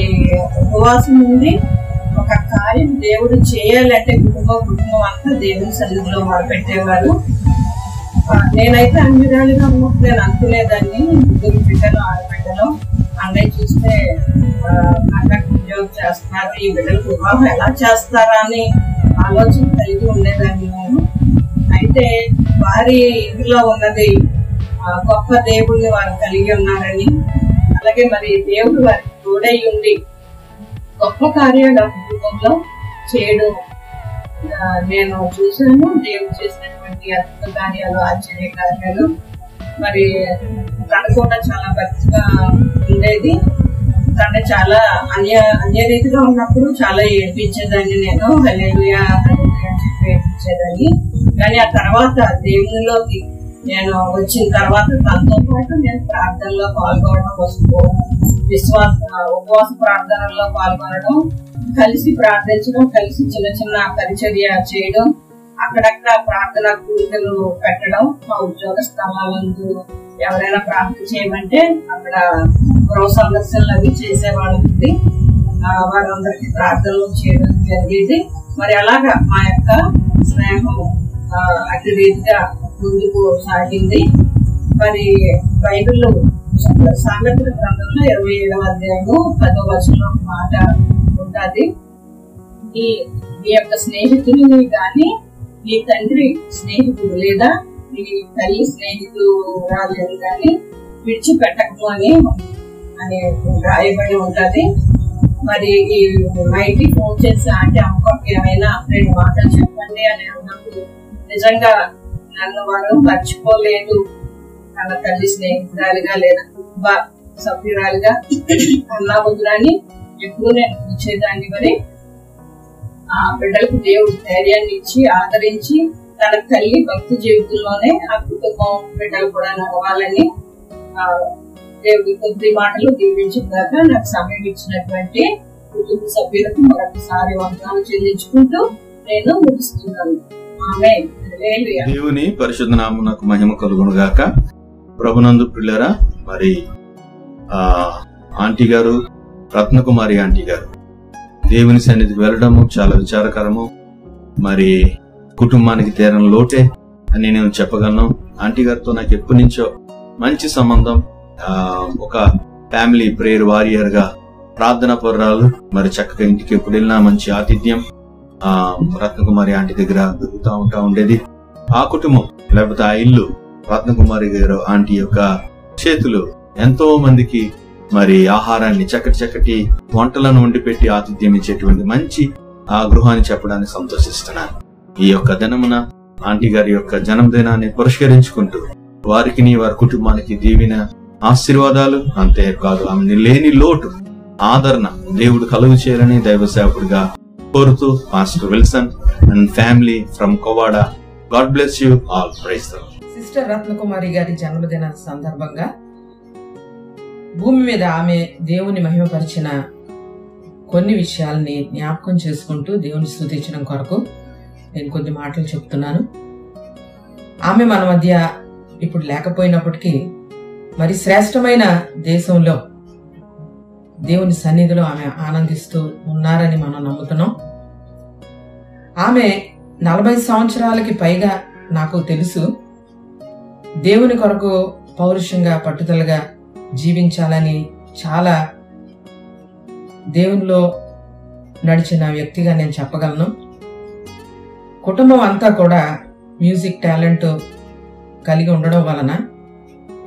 ఉపవాసం ఉంది ఒక కార్యం దేవుడు చేయాలంటే కుటుంబం అంతా దేవుని సన్నిధిలో మొదలుపెట్టేవారు. నేనైతే అన్ని విధాలుగా ఉన్నప్పుడు నేను అనుకునేదాన్ని, ముగ్గురు బిడ్డలు ఆడబిడ్డలు అన్నయ్య చూస్తే అన్నకు ఉద్యోగం చేస్తున్నారు, ఈ బిడ్డలకు వివాహం ఎలా చేస్తారా అని ఆలోచన కలిగి ఉండేదాన్ని నేను. అయితే వారి ఇంట్లో ఉన్నది గొప్ప దేవుడిని వారు కలిగి ఉన్నారని, అలాగే మరి దేవుడు వారికి తోడై ఉండి గొప్ప కార్యాలు కుటుంబంలో చేయడం నేను చూశాను. దేవుడు చేసినటువంటి అద్భుత కార్యాలు, ఆశ్చర్య కార్యాలు. మరి తన కూడా చాలా భక్తిగా ఉండేది. తన చాలా అన్య రీతిగా ఉన్నప్పుడు చాలా ఏడ్పించేదాన్ని నేను, హల్లెలూయా హల్లెలూయా అని చెప్పి ఏడ్పించేదాన్ని. కానీ ఆ తర్వాత దేవునిలోకి నేను వచ్చిన తర్వాత తనతో పాటు నేను ప్రార్థనలో పాల్గొనడం, ఉపవాస ప్రార్థనలో పాల్గొనడం, కలిసి ప్రార్థించడం, కలిసి చిన్న చిన్న పరిచర్య చేయడం, అక్కడక్కడ ప్రార్థన కూడికలు పెట్టడం, మా ఉద్యోగ స్థలాలందు ఎవరైనా ప్రార్థన చేయమంటే అక్కడ గృహ సందర్శనలు అవి చేసేవాళ్ళకి వారందరికీ ప్రార్థనలు చేయడం జరిగేది. మరి అలాగా మా యొక్క స్నేహం అటు రీతిగా ముందుకు సాగింది. మరి బైబిల్లో సామెతల గ్రంథంలో 27వ అధ్యాయము 10వ వచనంలో మాట ఉంటుంది, నీ యొక్క స్నేహితుని గాని నీ తండ్రి స్నేహితుడు లేదా నీ తల్లి స్నేహితులు రాలేదు కానీ విడిచిపెట్టకు అని రాయబడి ఉంటది. మరి ఈ మైకి ఫోన్ చేసి అంటే అమ్మకి ఏమైనా 2 మాటలు చెప్పండి అని అన్నప్పుడు నిజంగా నన్ను వారు మర్చిపోలేదు, తన తల్లి స్నేహితురాలిగా లేదా కుటుంబ సభ్యురాలిగా అన్నా వద్దురాని ఎప్పుడు నేను కూర్చేదాన్ని. మరి ఆ బిడ్డలకు దేవుడు ధైర్యాన్ని ఇచ్చి ఆదరించి తన తల్లి భక్తి జీవితంలోనే ఆ కుటుంబం బిడ్డలు కూడా నడవాలని దేవుడి కొద్ది మాటలు దీవించుగాక. నాకు సమయం ఇచ్చినటువంటి కుటుంబ సభ్యులకు మరొకసారి వందనాలు చెల్లించుకుంటూ నేను ముగిస్తున్నాను. ఆమేన్. దేవుని పరిశుద్ధ నామమునకు మహిమ కలుగును గాక. ప్రభునందు పిల్లరా, మరి ఆంటీ గారు, రత్నకుమారి ఆంటీ గారు దేవుని సన్నిధికి వెళ్ళడము చాలా విచారకరము. మరి కుటుంబానికి తీరని లోటే అని నేను చెప్పగలను. ఆంటీ గారితో నాకు ఎప్పటి నుంచో మంచి సంబంధం. ఒక ఫ్యామిలీ ప్రేయర్ వారియర్ గా ప్రార్థన పర్రాలు. మరి చక్కగా ఇంటికి ఎప్పుడు వెళ్ళినా మంచి ఆతిథ్యం రత్నకుమారి ఆంటీ దగ్గర దొరుకుతూ ఉండేది. ఆ కుటుంబం లేకపోతే ఆ ఇల్లు రత్నకుమారి గారు ఆంటీ యొక్క చేతులు ఎంతో మందికి మరి ఆహారాన్ని చక్కటి వంటలను వండి పెట్టి ఆతిథ్యం ఇచ్చేటువంటి మంచి ఆ గృహాన్ని చెప్పడానికి సంతోషిస్తున్నాను. ఈ యొక్క దినమున ఆంటీ గారి యొక్క జన్మదినాన్ని పురస్కరించుకుంటూ వారికి వారి కుటుంబానికి దీవెన ఆశీర్వాదాలు, అంతేకాదు ఆమె లేని లోటు ఆదరణ దేవుడు కలుగు చేయాలని దైవ సేవకుడిగా కోరుతూ master Wilson and family from Kovada, God bless you all. Praise the Lord. Sister Ratnakumari గారి జన్మదిన సందర్భంగా భూమి మీద ఆమె దేవుని మహిమపరిచిన కొన్ని విషయాల్ని జ్ఞాపకం చేసుకుంటూ దేవుని స్తుతించడం కొరకు నేను కొద్ది మాటలు చెప్తున్నాను. ఆమె మన మధ్య ఇప్పుడు లేకపోయినప్పటికీ మరి శ్రేష్టమైన దేశంలో దేవుని సన్నిధిలో ఆమె ఆనందిస్తూ ఉన్నారని మనం నమ్ముతున్నాం. ఆమె 40 సంవత్సరాలకి పైగా నాకు తెలుసు దేవుని కొరకు పౌరుషంగా పట్టుదలగా జీవించాలని చాలా దేవునిలో నడిచిన వ్యక్తిగా నేను చెప్పగలను. కుటుంబం అంతా కూడా మ్యూజిక్ టాలెంట్ కలిగి ఉండడం వలన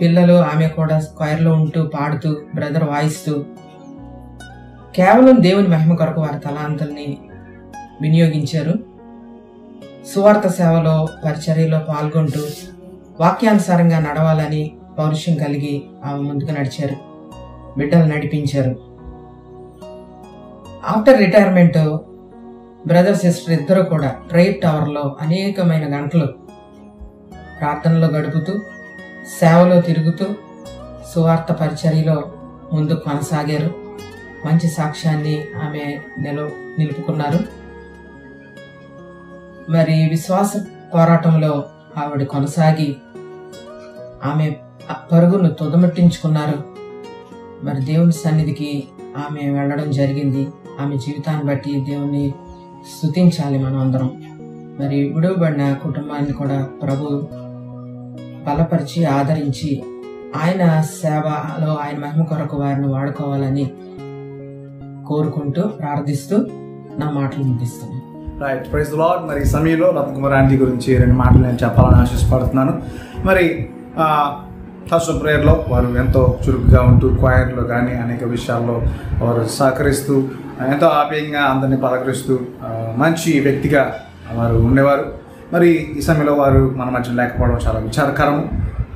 పిల్లలు ఆమె కూడా స్క్వైర్లో ఉంటూ పాడుతూ బ్రదర్ వాయిస్తూ కేవలం దేవుని మహిమ కొరకు వారి తలాంతుల్ని వినియోగించారు. సువార్త సేవలో పరిచర్యలో పాల్గొంటూ వాక్యానుసారంగా నడవాలని పౌరుషం కలిగి ఆమె ముందుకు నడిచారు, బిడ్డలు నడిపించారు. ఆఫ్టర్ రిటైర్మెంట్ బ్రదర్ సిస్టర్ ఇద్దరు కూడా ప్రేయర్ టవర్లో అనేకమైన గంటలు ప్రార్థనలో గడుపుతూ సేవలో తిరుగుతూ సువార్త పరిచర్యలో ముందుకు కొనసాగారు. మంచి సాక్ష్యాన్ని ఆమె నిలుపుకున్నారు. మరి విశ్వాస పోరాటంలో ఆవిడ కొనసాగి ఆమె పరుగును తుదముట్టించుకున్నారు. మరి దేవుని సన్నిధికి ఆమె వెళ్ళడం జరిగింది. ఆమె జీవితాన్ని బట్టి దేవుని స్తుతించాలి మనం అందరం. మరి విడువబడిన కుటుంబాన్ని కూడా ప్రభు బలపరిచి ఆదరించి ఆయన సేవలో ఆయన మహిమ కొరకు వారిని వాడుకోవాలని కోరుకుంటూ ప్రార్థిస్తూ నా మాటలు ముగిస్తున్నాను. Right, praise the Lord. మరి ఈ సమయంలో రత్నకుమార్ ఆంటీ గురించి 2 మాటలు నేను చెప్పాలని ఆశిస్తున్నాను. మరి ఫస్ట్ ప్రేయర్లో వారు ఎంతో చురుకుగా ఉంటూ క్వైర్లో కానీ అనేక విషయాల్లో వారు సహకరిస్తూ ఎంతో ఆప్యాయంగా అందరినీ పలకరిస్తూ మంచి వ్యక్తిగా వారు ఉండేవారు. మరి ఈ సమయంలో వారు మన మధ్య లేకపోవడం చాలా విచారకరము.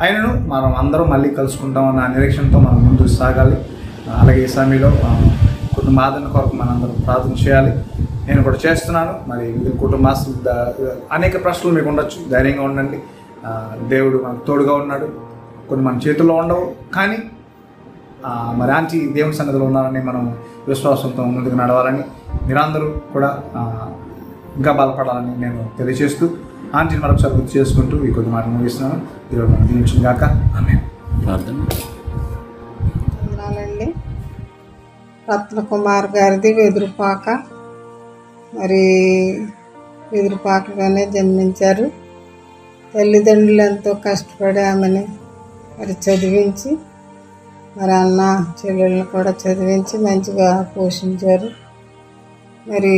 అయినను మనం అందరం మళ్ళీ కలుసుకుంటామన్న నిరీక్షణతో మనం ముందుకు సాగాలి. అలాగే ఈ సమయంలో కుటుంబ ఆదరణ కొరకు మనందరం ప్రార్థన చేయాలి. నేను కూడా చేస్తున్నాను. మరి కుటుంబాస్తులు అనేక ప్రశ్నలు మీకు ఉండొచ్చు, ధైర్యంగా ఉండండి. దేవుడు మనకు తోడుగా ఉన్నాడు. కొన్ని మన చేతుల్లో ఉండవు, కానీ మరి ఆంటీ దేవుని సన్నిధిలో ఉన్నారని మనం విశ్వాసంతో ముందుకు నడవాలని, మీరందరూ కూడా ఇంకా బలపడాలని నేను తెలియజేస్తూ ఆంటీని మరొకసారి గుర్తు చేసుకుంటూ ఈ కొద్ది మాట ముగిస్తున్నాను. దేవుడు మనం దీవించిన గాక. ఆమేన్. వందనాలండి. రత్నకుమార్ గారిది వెదురుపాక. మరి వెదురుపాకలోనే జన్మించారు. తల్లిదండ్రులు ఎంతో కష్టపడి ఆమెని మరి చదివించి, మరి అన్న చెల్లెళ్ళని కూడా చదివించి మంచిగా పోషించారు. మరి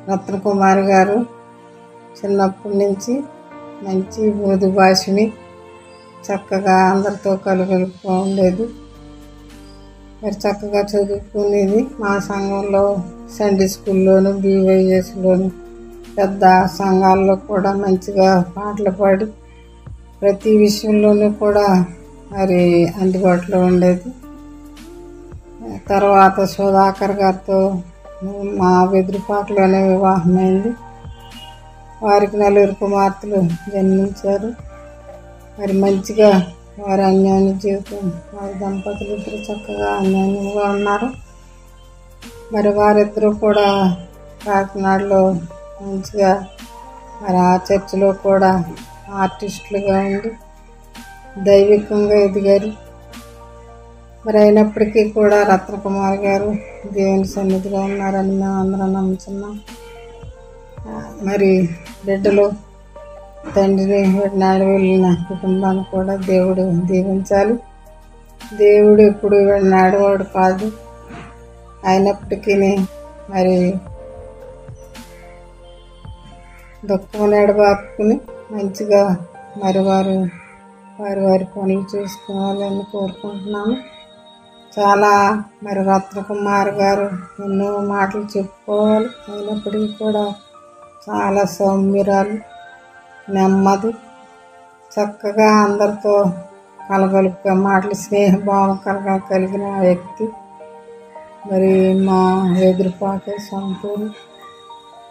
రత్నకుమార్ గారు చిన్నప్పటి నుంచి మంచి బోధు భాషని చక్కగా అందరితో కలుగలుపుతూ ఉండేది. మరి చక్కగా చదువుకునేది. మా సంఘంలో సండే స్కూల్లోను, బీవైఎస్లోను, పెద్ద సంఘాల్లో కూడా మంచిగా పాటలు పాడి ప్రతి విషయంలోనూ కూడా మరి అందుబాటులో ఉండేది. తర్వాత సుధాకర్ గారితో మా వెదురుపాకలోనే వివాహమైంది. వారికి 4 కుమార్తెలు జన్మించారు. మరి మంచిగా వారి అన్యోన్య జీవితం, వారి దంపతులు ఇద్దరు చక్కగా అన్యోన్యంగా ఉన్నారు. మరి వారిద్దరూ కూడా కాకినాడలో మంచిగా మరి ఆ చర్చిలో కూడా ఆర్టిస్టులుగా ఉండి దైవికంగా ఎదిగారు. మరి అయినప్పటికీ కూడా రత్నకుమార్ గారు దేవుని సన్నిధిలో ఉన్నారని మేము అందరం నమ్ముతున్నాం. మరి బిడ్డలు తండ్రిని విడనాడి వెళ్ళిన కుటుంబాన్ని కూడా దేవుడు దీవించాలి. దేవుడు ఎప్పుడు విడనాడేవాడు కాదు. అయినప్పటికీ మరి దుఃఖం నెడబాపుకుని మంచిగా మరి వారి పనులు చూసుకోవాలని కోరుకుంటున్నాము. చాలా మరి రత్నకుమార్ గారు ఎన్నో మాటలు చెప్పుకోవాలి. అయినప్పటికీ కూడా చాలా సౌమ్యురాలు, నెమ్మది, చక్కగా అందరితో కలగలుపుగా మాటలు స్నేహభావం కలిగిన వ్యక్తి. మరి మా ఎదురుపాక సొంతూరు.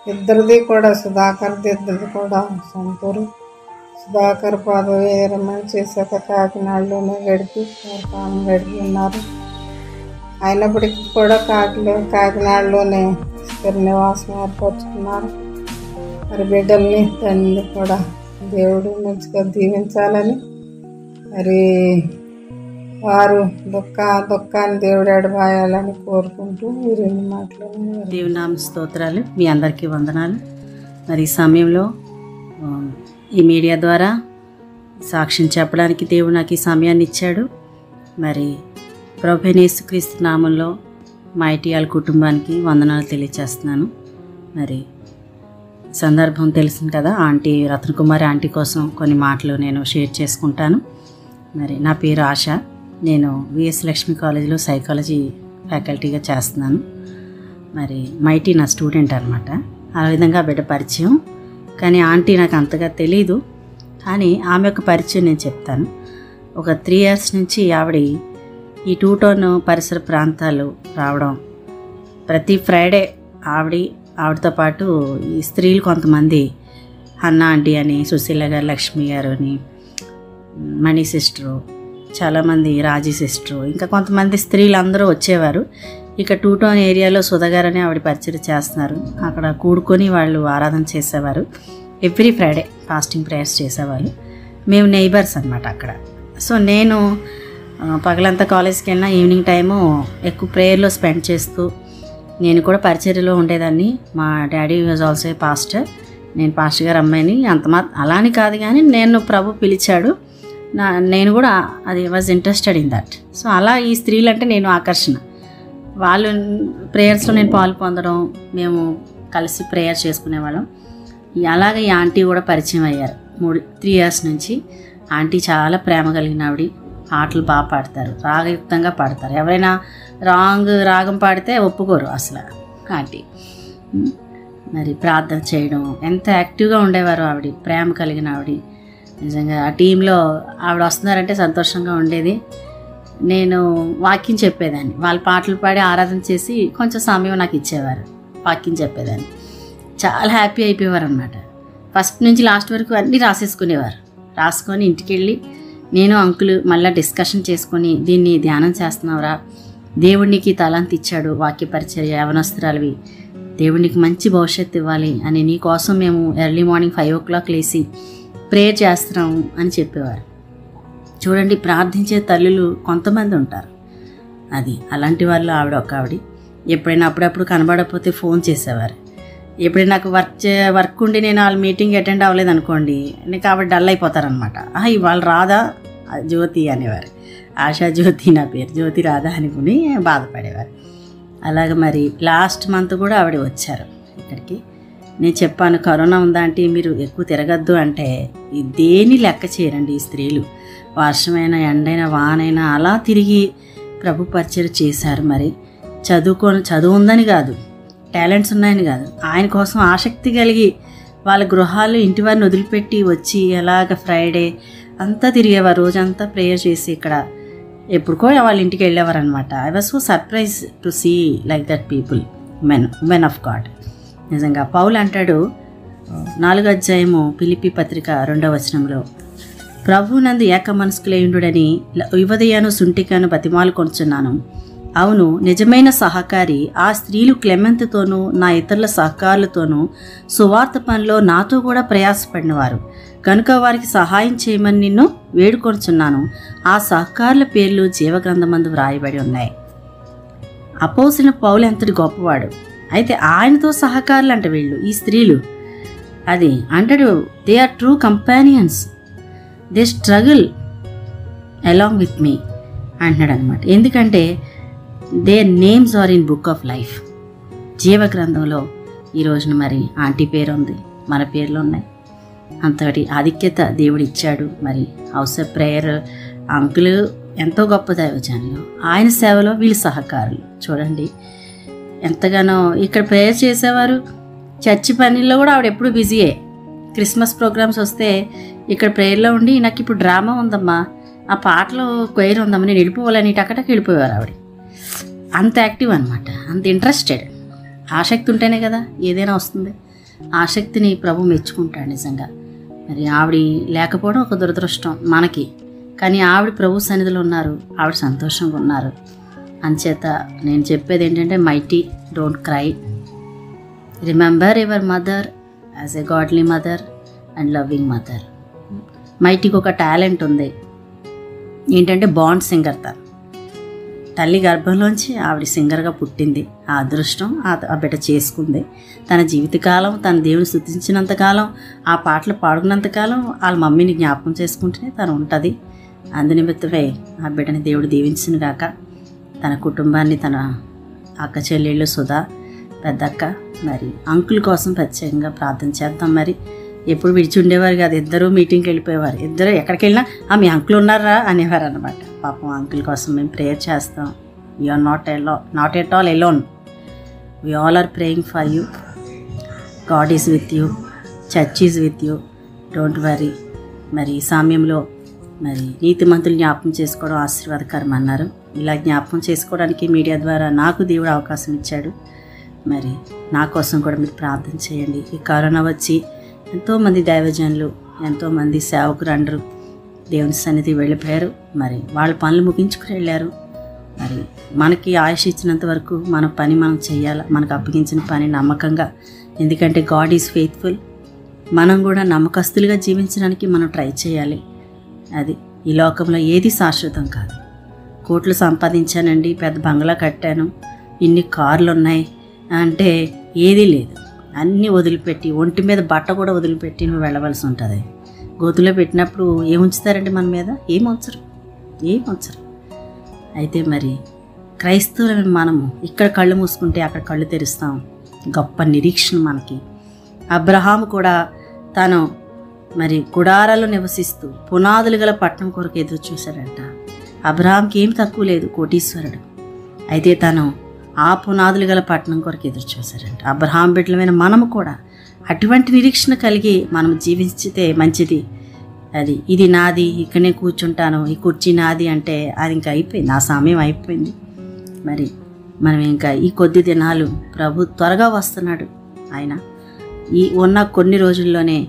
ఇద్దరిది కూడా సుధాకర్ది ఇద్దరిది కూడా సొంతూరు. సుధాకర్ పదవి విరమణ చేశాక కాకినాడలోనే గడిపి కాలం గడిపి ఉన్నారు. అయినప్పటికీ కూడా కాకినాడలోనే స్థిర నివాసం ఏర్పరచుకున్నారు. మరి బిడ్డల్ని తండ్రిని కూడా దేవుడు మంచిగా దీవించాలని, మరి వారు దుఃఖాన్ని దేవుడు ఎడబాయాలని కోరుకుంటూ ఈ 2 మాటలు. దేవుని నామ స్తోత్రాలు. మీ అందరికీ వందనాలు. మరి ఈ సమయంలో ఈ మీడియా ద్వారా సాక్ష్యం చెప్పడానికి దేవుడు నాకు ఈ సమయాన్ని ఇచ్చాడు. మరి ప్రభువైన యేసుక్రీస్తు నామంలో మా ఐటీఆల్ కుటుంబానికి వందనాలు తెలియచేస్తున్నాను. మరి సందర్భం తెలిసింది కదా, ఆంటీ రత్నకుమారి ఆంటీ కోసం కొన్ని మాటలు నేను షేర్ చేసుకుంటాను. మరి నా పేరు ఆశ. నేను విఎస్ లక్ష్మి కాలేజీలో సైకాలజీ ఫ్యాకల్టీగా చేస్తున్నాను. మరి మైటీ నా స్టూడెంట్ అనమాట. ఆ విధంగా బిడ్డ పరిచయం. కానీ ఆంటీ నాకు అంతగా తెలీదు, కానీ ఆమె యొక్క పరిచయం నేను చెప్తాను. ఒక 3 years నుంచి ఆవిడ ఈ 2 Town పరిసర ప్రాంతాలు రావడం, ప్రతి ఫ్రైడే ఆవిడతో పాటు ఈ స్త్రీలు కొంతమంది, అన్నా ఆంటీ అని, సుశీల గారు, లక్ష్మి గారు అని, మణి సిస్టరు, చాలామంది రాజీ సిస్టరు, ఇంకా కొంతమంది స్త్రీలు అందరూ వచ్చేవారు. ఇక 2 Town ఏరియాలో సుధగారని ఆవిడ పరిచయం చేస్తున్నారు. అక్కడ కూడుకొని వాళ్ళు ఆరాధన చేసేవారు. ఎవ్రీ ఫ్రైడే ఫాస్టింగ్ ప్రేయర్స్ చేసేవాళ్ళు. మేము నైబర్స్ అనమాట అక్కడ. సో నేను పగలంతా కాలేజ్కి వెళ్ళినా ఈవినింగ్ టైము ఎక్కువ ప్రేయర్లో స్పెండ్ చేస్తూ నేను కూడా పరిచర్యలో ఉండేదాన్ని. మా daddy was also a pastor. నేను పాస్టర్ గారు అమ్మాయిని అలాని కాదు, కానీ నేను ప్రభు పిలిచాడు. నేను కూడా అది was interested in that. So అలా ఈ స్త్రీలు అంటే నేను ఆకర్షణ. వాళ్ళు ప్రేయర్స్లో నేను పాలు పొందడం, మేము కలిసి ప్రేయర్ చేసుకునేవాళ్ళం. అలాగే ఈ ఆంటీ కూడా పరిచయం అయ్యారు 3 years నుంచి. ఆంటీ చాలా ప్రేమ కలిగిన ఆవిడ, పాటలు బాగా పాడతారు, రాగయుక్తంగా పాడతారు. ఎవరైనా రాగం పాడితే ఒప్పుకోరు అసలు ఆంటీ. మరి ప్రార్థన చేయడం ఎంత యాక్టివ్గా ఉండేవారు ఆవిడ, ప్రేమ కలిగిన ఆవిడ. నిజంగా ఆ టీంలో ఆవిడ వస్తున్నారంటే సంతోషంగా ఉండేది. నేను వాక్యం చెప్పేదాన్ని, వాళ్ళు పాటలు పాడి ఆరాధన చేసి కొంచెం సమయం నాకు ఇచ్చేవారు, వాక్యం చెప్పేదాన్ని. చాలా హ్యాపీ అయిపోయేవారు అనమాట. ఫస్ట్ నుంచి లాస్ట్ వరకు అన్నీ రాసేసుకునేవారు. రాసుకొని ఇంటికి వెళ్ళి నేను అంకుల్ మళ్ళీ డిస్కషన్ చేసుకొని, దీన్ని ధ్యానం చేస్తున్నావురా, దేవుడికి తలాంతి ఇచ్చాడు, వాక్య పరిచర్య యవనస్తురాలివి, దేవుడికి మంచి భవిష్యత్తు ఇవ్వాలి అని నీ కోసం మేము ఎర్లీ మార్నింగ్ 5 o'clock లేసి ప్రేయర్ చేస్తున్నాము అని చెప్పేవారు. చూడండి, ప్రార్థించే తల్లులు కొంతమంది ఉంటారు. అది అలాంటి వాళ్ళు ఆవిడ ఒక ఆవిడ. ఎప్పుడైనా అప్పుడప్పుడు కనబడకపోతే ఫోన్ చేసేవారు. ఎప్పుడైనా నాకు వర్క్ ఉండి నేను వాళ్ళ మీటింగ్ అటెండ్ అవ్వలేదు అనుకోండి, నేను కాబట్టి డల్ అయిపోతారనమాట. ఇవాళ రాదా జ్యోతి అనేవారు. ఆశా జ్యోతి నా పేరు, జ్యోతి రాదా అనుకుని బాధపడేవారు. అలాగే మరి లాస్ట్ మంత్ కూడా ఆవిడ వచ్చారు ఇక్కడికి. నేను చెప్పాను, కరోనా ఉందా అంటే మీరు ఎక్కువ తిరగద్దు అంటే దేని లెక్క చేయరండి ఈ స్త్రీలు. వర్షమైనా ఎండైనా వానైనా అలా తిరిగి ప్రభు పరిచయం చేశారు. మరి చదువు ఉందని కాదు, టాలెంట్స్ ఉన్నాయని కాదు, ఆయన కోసం ఆసక్తి కలిగి వాళ్ళ గృహాలు ఇంటి వారిని వదిలిపెట్టి వచ్చి ఎలాగ ఫ్రైడే అంతా తిరిగేవారు, రోజంతా ప్రేయర్ చేసి ఇక్కడ ఎప్పుడుకో వాళ్ళ ఇంటికి వెళ్ళేవారు అనమాట. I was so surprise to see like that people, women of God. నిజంగా పౌలు అంటాడు 4వ అధ్యాయము ఫిలిప్పీ పత్రిక 2వ వచనంలో, ప్రభువునందు ఏక మనస్కులయుండుడని యువదయను సుంటికను బతిమాలు కొనుచున్నాను. అవును, నిజమైన సహకారి ఆ స్త్రీలు క్లెమెంత్తోనూ నా ఇతరుల సహకారులతోనూ సువార్త పనిలో నాతో కూడా ప్రయాసపడినవారు కనుక వారికి సహాయం చేయమని నిన్ను వేడుకొనుచున్నాను. ఆ సహకారుల పేర్లు జీవగ్రంథమందు వ్రాయబడి ఉన్నాయి. అపోసిన పౌలు ఎంతటి గొప్పవాడు. అయితే ఆయనతో సహకారులు అంటే వీళ్ళు ఈ స్త్రీలు. అది అంటాడు, they are true companions, they struggle along with me అంటున్నాడు అనమాట. ఎందుకంటే their names are in book of life. జీవగ్రంథంలో ఈ రోజున మరి ఆంటీ పేరు ఉంది, మన పేర్లు ఉన్నాయి. అంతటి ఆధిక్యత దేవుడు ఇచ్చాడు. మరి హౌస్ ఆఫ్ ప్రేయర్ అంకుల్ ఎంతో గొప్ప దైవజనులు, ఆయన సేవలో వీళ్ళు సహకారులు. చూడండి ఎంతగానో ఇక్కడ ప్రేయర్ చేసేవారు. చర్చి పనిలో కూడా ఆవిడ ఎప్పుడు బిజీయే. క్రిస్మస్ ప్రోగ్రామ్స్ వస్తే ఇక్కడ ప్రేయర్లో ఉండి, నాకు ఇప్పుడు డ్రామా ఉందమ్మా, ఆ పాటలో క్వైర్ ఉందమ్మా, నేను వెళ్ళిపోవాలని టకటక వెళ్ళిపోయేవారు ఆవిడ. అంత యాక్టివ్ అనమాట, అంత ఇంట్రెస్టెడ్. ఆసక్తి ఉంటేనే కదా ఏదైనా వస్తుంది. ఆసక్తిని ప్రభు మెచ్చుకుంటాడు నిజంగా. మరి ఆవిడ లేకపోవడం ఒక దురదృష్టం మనకి, కానీ ఆవిడ ప్రభు సన్నిధిలో ఉన్నారు, ఆవిడ సంతోషంగా ఉన్నారు. అంచేత నేను చెప్పేది ఏంటంటే, Mighty don't cry, remember your mother as a godly mother and loving mother. మైటీకి ఒక టాలెంట్ ఉంది ఏంటంటే బాండ్ సింగర్. తల్లి గర్భంలోంచి ఆవిడ సింగర్గా పుట్టింది. ఆ అదృష్టం ఆ బిడ్డ చేసుకుంది. తన జీవితకాలం తన దేవుని స్తుతించినంతకాలం, ఆ పాటలు పాడుకున్నంతకాలం వాళ్ళ మమ్మీని జ్ఞాపకం చేసుకుంటూనే తను ఉంటుంది. అందునిమిత్తమే ఆ బిడ్డని దేవుడు దీవించిన గాక. తన కుటుంబాన్ని, తన అక్క చెల్లెళ్ళు సుధా, పెద్దక్క, మరి అంకుల్ కోసం ప్రత్యేకంగా ప్రార్థన చేద్దాం. మరి ఎప్పుడు విడిచి ఉండేవారు కాదు, ఇద్దరు మీటింగ్కి వెళ్ళిపోయేవారు. ఇద్దరు ఎక్కడికి వెళ్ళినా మీ అంకుల్ ఉన్నారా అనేవారు అనమాట. పాపం అంకుల్ కోసం మేము ప్రేయర్ చేస్తాం. You are not at all alone, we all are praying for you. God is with you, church is with you, don't worry. మరి ఈ సమయంలో మరి నీతిమంతులు జ్ఞాపకం చేసుకోవడం ఆశీర్వాదకరం అన్నారు. ఇలా జ్ఞాపకం చేసుకోవడానికి మీడియా ద్వారా నాకు దేవుడు అవకాశం ఇచ్చాడు. మరి నా కోసం కూడా మీరు ప్రార్థన చేయండి. ఈ కరోనా వచ్చి ఎంతోమంది దైవజనులు, ఎంతోమంది సేవకులు అందరూ దేవుని సన్నిధి వెళ్ళిపోయారు. మరి వాళ్ళ పనులు ముగించుకుని వెళ్ళారు. మరి మనకి ఆయుష్ ఇచ్చినంత వరకు మన పని మనం చేయాలి, మనకు అప్పగించిన పని నమ్మకంగా. ఎందుకంటే గాడ్ ఈజ్ ఫెయిత్ఫుల్. మనం కూడా నమ్మకస్తులుగా జీవించడానికి మనం ట్రై చేయాలి. అది ఈ లోకంలో ఏది శాశ్వతం కాదు. కోట్లు సంపాదించానండి, పెద్ద బంగ్లా కట్టాను, ఇన్ని కార్లు ఉన్నాయి అంటే ఏదీ లేదు. అన్నీ వదిలిపెట్టి, ఒంటి మీద బట్ట కూడా వదిలిపెట్టి నువ్వు వెళ్ళవలసి ఉంటుంది. గోతులో పెట్టినప్పుడు ఏముంచుతారండి మన మీద? ఏముంచరు. అయితే మరి క్రైస్తవులమైన మనము ఇక్కడ కళ్ళు మూసుకుంటే అక్కడ కళ్ళు తెరుస్తాం. గొప్ప నిరీక్షణ మనకి. అబ్రహాము కూడా తాను మరి గుడారాల్లో నివసిస్తూ పునాదులు గల పట్టణం కొరకు ఎదురు చూశాడంట. అబ్రహాంకి ఏం తక్కువ లేదు, కోటీశ్వరుడు. అయితే తను ఆ పునాదులు గల పట్టణం కొరకు ఎదురు చూశాడంట. అబ్రహాం బిడ్డలమైన మనము కూడా అటువంటి నిరీక్షణ కలిగి మనం జీవించితే మంచిది. ఇది నాది, ఇక్కడ నేను కూర్చుంటాను, ఈ కుర్చీ నాది అంటే అది ఇంకా అయిపోయింది, ఆ సమయం అయిపోయింది. మరి మనం ఇంకా ఈ కొద్ది దినాలు, ప్రభు త్వరగా వస్తున్నాడు. ఆయన ఈ ఉన్న కొన్ని రోజుల్లోనే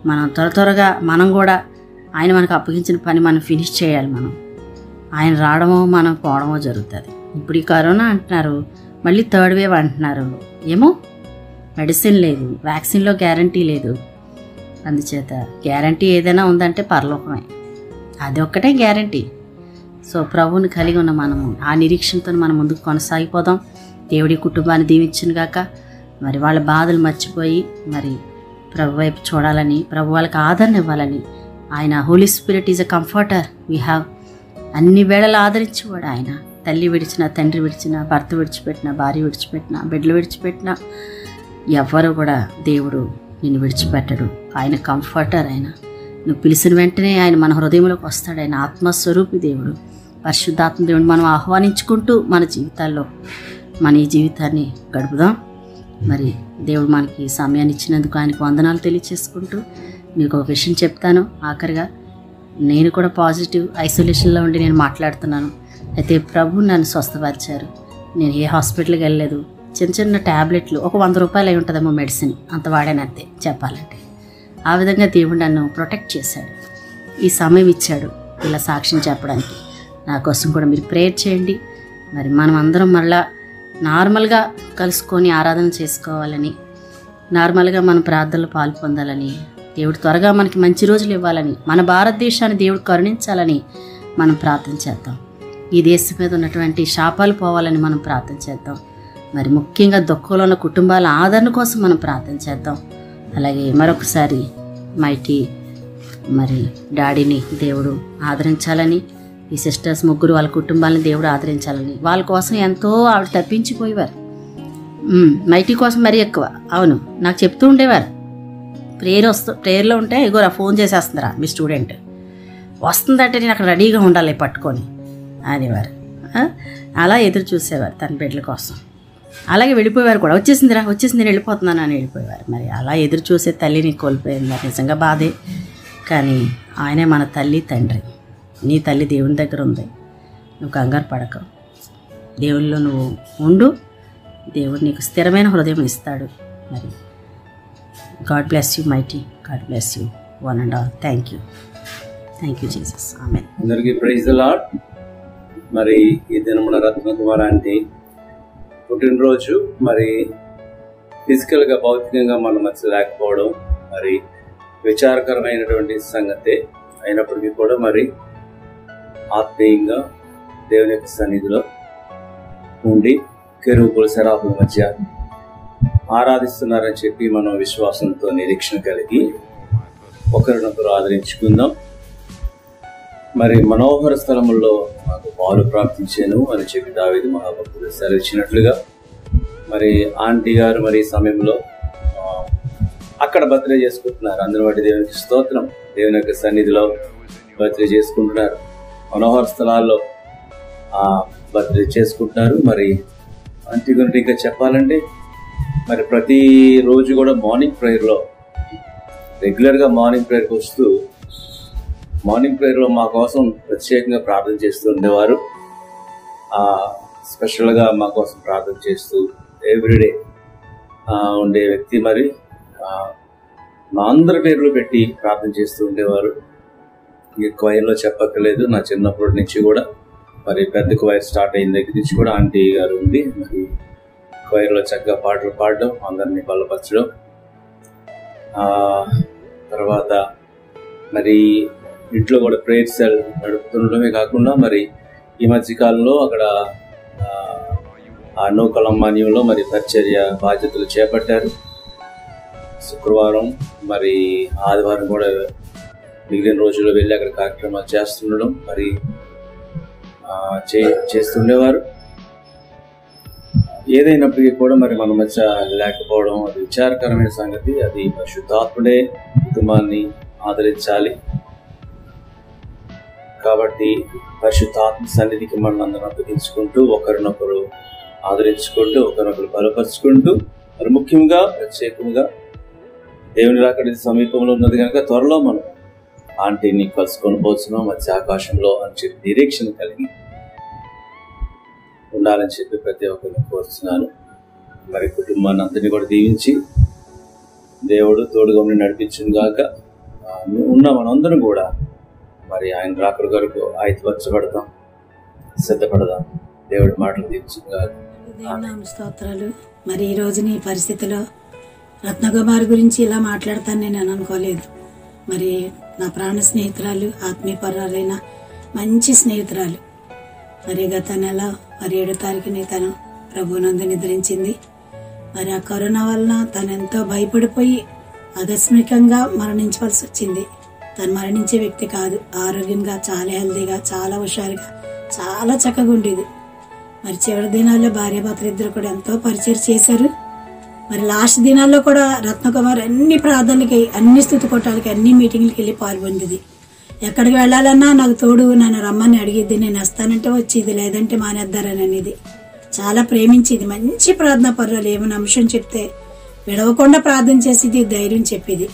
మనం త్వరగా మనం కూడా ఆయన మనకు అప్పగించిన పని మనం ఫినిష్ చేయాలి. ఆయన రావడమో మనం పోవడమో జరుగుతుంది. ఇప్పుడు ఈ కరోనా అంటున్నారు, మళ్ళీ థర్డ్ వేవ్ అంటున్నారు. ఏమో, మెడిసిన్ లేదు, వ్యాక్సిన్లో గ్యారంటీ లేదు. అందుచేత గ్యారంటీ ఏదైనా ఉందంటే పరలోకమే, అది ఒక్కటే గ్యారంటీ. సో ప్రభువుని కలిగి ఉన్న మనము ఆ నిరీక్షణతో మనం ముందుకు కొనసాగిపోదాం. దేవుడి కుటుంబాన్ని దీవించును గాక. మరి వాళ్ళ బాధలు మర్చిపోయి మరి ప్రభు వైపు చూడాలని, ప్రభు వాళ్ళకి ఆదరణ ఇవ్వాలని. ఆయన Holy Spirit is a comforter. We have అన్ని వేళలు ఆదరించేవాడు ఆయన. తల్లి విడిచిన, తండ్రి విడిచిన, భర్త విడిచిపెట్టిన, భార్య విడిచిపెట్టిన, బిడ్డలు విడిచిపెట్టిన, ఎవ్వరు కూడా దేవుడు నిన్ను విడిచిపెట్టడు. ఆయన కంఫర్టర్. ఆయన నువ్వు పిలిచిన వెంటనే ఆయన మన హృదయంలోకి వస్తాడు. ఆయన ఆత్మస్వరూపి దేవుడు, పరిశుద్ధాత్మ దేవుడు. మనం ఆహ్వానించుకుంటూ మన జీవితాల్లో మన ఈ జీవితాన్ని గడుపుదాం. మరి దేవుడు మనకి సమయాన్ని ఇచ్చినందుకు ఆయనకు వందనాలు తెలియచేసుకుంటూ మీకు ఒక విషయం చెప్తాను. ఆఖరిగా నేను కూడా పాజిటివ్ ఐసోలేషన్లో ఉండి నేను మాట్లాడుతున్నాను. అయితే ప్రభు నన్ను స్వస్థపరిచారు. నేను ఏ హాస్పిటల్కి వెళ్ళలేదు. చిన్న ట్యాబ్లెట్లు, ఒక 100 రూపాయలు అయి ఉంటుందేమో మెడిసిన్, అంత వాడానంతే చెప్పాలంటే. ఆ విధంగా దేవుడు నన్ను ప్రొటెక్ట్ చేశాడు. ఈ సమయం ఇచ్చాడు ఇలా సాక్ష్యం చెప్పడానికి. నా కోసం కూడా మీరు ప్రేయర్ చేయండి. మరి మనం అందరం మరలా నార్మల్గా కలుసుకొని ఆరాధన చేసుకోవాలని, నార్మల్గా మన ప్రార్థనలు పాలు పొందాలని, దేవుడు త్వరగా మనకి మంచి రోజులు ఇవ్వాలని, మన భారతదేశాన్ని దేవుడు కరుణించాలని మనం ప్రార్థన చేద్దాం. ఈ దేశం మీద ఉన్నటువంటి శాపాలు పోవాలని మనం ప్రార్థన చేద్దాం. మరి ముఖ్యంగా దుఃఖంలో ఉన్న కుటుంబాల ఆదరణ కోసం మనం ప్రార్థన చేద్దాం. అలాగే మరొకసారి మైటీ మరి డాడీని దేవుడు ఆదరించాలని, ఈ సిస్టర్స్ ముగ్గురు వాళ్ళ కుటుంబాలను దేవుడు ఆదరించాలని, వాళ్ళ కోసం ఎంతో ఆవిడ తప్పించిపోయేవారు. మైటీ కోసం మరీ ఎక్కువ. అవును, నాకు చెప్తూ ఉండేవారు, ప్రేయర్లో ఉంటే ఇగో ఫోన్ చేసేస్తుందిరా మీ స్టూడెంట్ వస్తుందంటే నేను అక్కడ రెడీగా ఉండాలి పట్టుకొని అనేవారు. అలా ఎదురు చూసేవారు తన బిడ్డల కోసం. అలాగే వెళ్ళిపోయేవారు కూడా, వచ్చేసింది నేను వెళ్ళిపోతున్నాను అని వెళ్ళిపోయేవారు. మరి అలా ఎదురు చూసే తల్లిని కోల్పోయింది. మరి నిజంగా బాధే. కానీ ఆయనే మన తల్లి తండ్రి. నీ తల్లి దేవుని దగ్గర ఉంది, నువ్వు కంగారు పడక, దేవుల్లో నువ్వు ఉండు. దేవుడు నీకు స్థిరమైన హృదయం ఇస్తాడు. మరి God bless you Mighty, God bless you one and all. Thank you Jesus. Amen. అందరికీ ప్రైజ్ ది లార్డ్. మరి ఈ దినమున రత్నకుమార్ ఆంటీ పుట్టినరోజు. మరి ఫిజికల్గా భౌతికంగా మన మధ్య లేకపోవడం మరి విచారకరమైనటువంటి సంగతే. అయినప్పటికీ కూడా మరి ఆత్మీయంగా దేవుని యొక్క సన్నిధిలో ఉండి కెరూబుల శరాపుల మధ్య ఆరాధిస్తున్నారని చెప్పి మనం విశ్వాసంతో నిరీక్షణ కలిగి ఒకరినొకరు ఆదరించుకుందాం. మరి మనోహర స్థలముల్లో నాకు పాలు ప్రార్థించాను అని చెప్పి దావీదు మహాభక్తులు సెలవిచ్చినట్లుగా మరి ఆంటీ గారు మరి ఈ సమయంలో అక్కడ బర్త్డే చేసుకుంటున్నారు. అందులో బట్టి దేవునికి స్తోత్రం. దేవుని యొక్క సన్నిధిలో బర్త్డే చేసుకుంటున్నారు. మనోహర స్థలాల్లో బర్త్డే చేసుకుంటున్నారు. మరి ఆంటీ గురించి ఇంకా చెప్పాలంటే మరి ప్రతిరోజు కూడా మార్నింగ్ ప్రేయర్లో రెగ్యులర్గా మార్నింగ్ ప్రేయర్కి వస్తూ మార్నింగ్ ప్రేయర్లో మా కోసం ప్రత్యేకంగా ప్రార్థన చేస్తూ ఉండేవారు. స్పెషల్గా మా కోసం ప్రార్థన చేస్తూ ఎవ్రీడే ఉండే వ్యక్తి. మరి మా అందరి పేర్లు పెట్టి ప్రార్థన చేస్తూ ఉండేవారు. ఈ క్వైర్లో చెప్పక్కర్లేదు, నా చిన్నప్పటి నుంచి కూడా మరి పెద్ద క్వైర్ స్టార్ట్ అయిన దగ్గర నుంచి కూడా ఆంటీ గారు ఉండి మరి క్వైర్లో చక్కగా పాటలు పాడడం, అందరినీ బలపరచడం. తర్వాత మరి ఇంట్లో కూడా ప్రేయర్ సెల్ నడుపుతుండడమే కాకుండా మరి ఈ మధ్యకాలంలో అక్కడ ఆ నూకలమ్మాన్యంలో మరి పరిచర్య బాధ్యతలు చేపట్టారు. శుక్రవారం మరి ఆదివారం కూడా మిగిలిన రోజుల్లో వెళ్ళి అక్కడ కార్యక్రమాలు చేస్తుండడం మరి చేస్తుండేవారు. ఏదైనప్పటికీ కూడా మరి మన మధ్య లేకపోవడం అది విచారకరమైన సంగతి. అది పరిశుద్ధాత్ముడే కుటుంబాన్ని ఆదరించాలి. కాబట్టి పరిశుద్ధాత్మ సన్నిధికి మనం అందరం అప్పగించుకుంటూ ఒకరినొకరు ఆదరించుకుంటూ ఒకరినొకరు బలపరుచుకుంటూ మరి ముఖ్యంగా ప్రత్యేకంగా దేవుని రాకడ సమీపంలో ఉన్నది కనుక త్వరలో మనం ఆంటీని కలుసుకొని పోతున్నాం మధ్య ఆకాశంలో అని చెప్పి నిరీక్షణ కలిగి ఉండాలని చెప్పి ప్రతి ఒక్కరిని కోరుతున్నాను. మరి కుటుంబాన్ని అందరినీ కూడా దీవించి దేవుడు తోడుగా ఉండి నడిపించును గాక. ఉన్న మనందరం కూడా మరి ఆయన రాకడ వరకు ఆయుధపరచబడతాం, సిద్ధపడదాం. దేవుడి మాటలు దీవించును గాక. స్తోత్రాలు. మరి ఈ రోజు నీ పరిస్థితిలో రత్నకుమారి గురించి ఇలా మాట్లాడతాను నేను అనుకోలేదు. మరి నా ప్రాణ స్నేహితురాలు, ఆత్మీయపరాలైన మంచి స్నేహితురాలు. మరి గత నెల 7వ తారీఖుని తను ప్రభునందు నిద్రించింది. మరి ఆ కరోనా వలన తను ఎంతో భయపడిపోయి ఆకస్మికంగా మరణించవలసి వచ్చింది. తను మరణించే వ్యక్తి కాదు. ఆరోగ్యంగా, చాలా హెల్దీగా, చాలా హుషారుగా, చాలా చక్కగా ఉండేది. మరి చివరి దినాల్లో భార్యాభర్తలు ఇద్దరు కూడా ఎంతో పరిచయం చేశారు. మరి లాస్ట్ దినాల్లో కూడా రత్నకుమార్ అన్ని ప్రార్థనలకి, అన్ని స్తుతి కొట్టాలకి, అన్ని మీటింగ్లకి వెళ్ళి పాల్గొంది. ఎక్కడికి వెళ్ళాలన్నా నాకు తోడు నన్ను రమ్మని అడిగిద్ది. నేను వస్తానంటే వచ్చేది, లేదంటే మానేద్దారని అనేది. చాలా ప్రేమించేది. మంచి ప్రార్థన పర్వాలేదు. ఏమైనా అంశం చెప్తే విడవకుండా ప్రార్థన చేసేది, ధైర్యం చెప్పేది.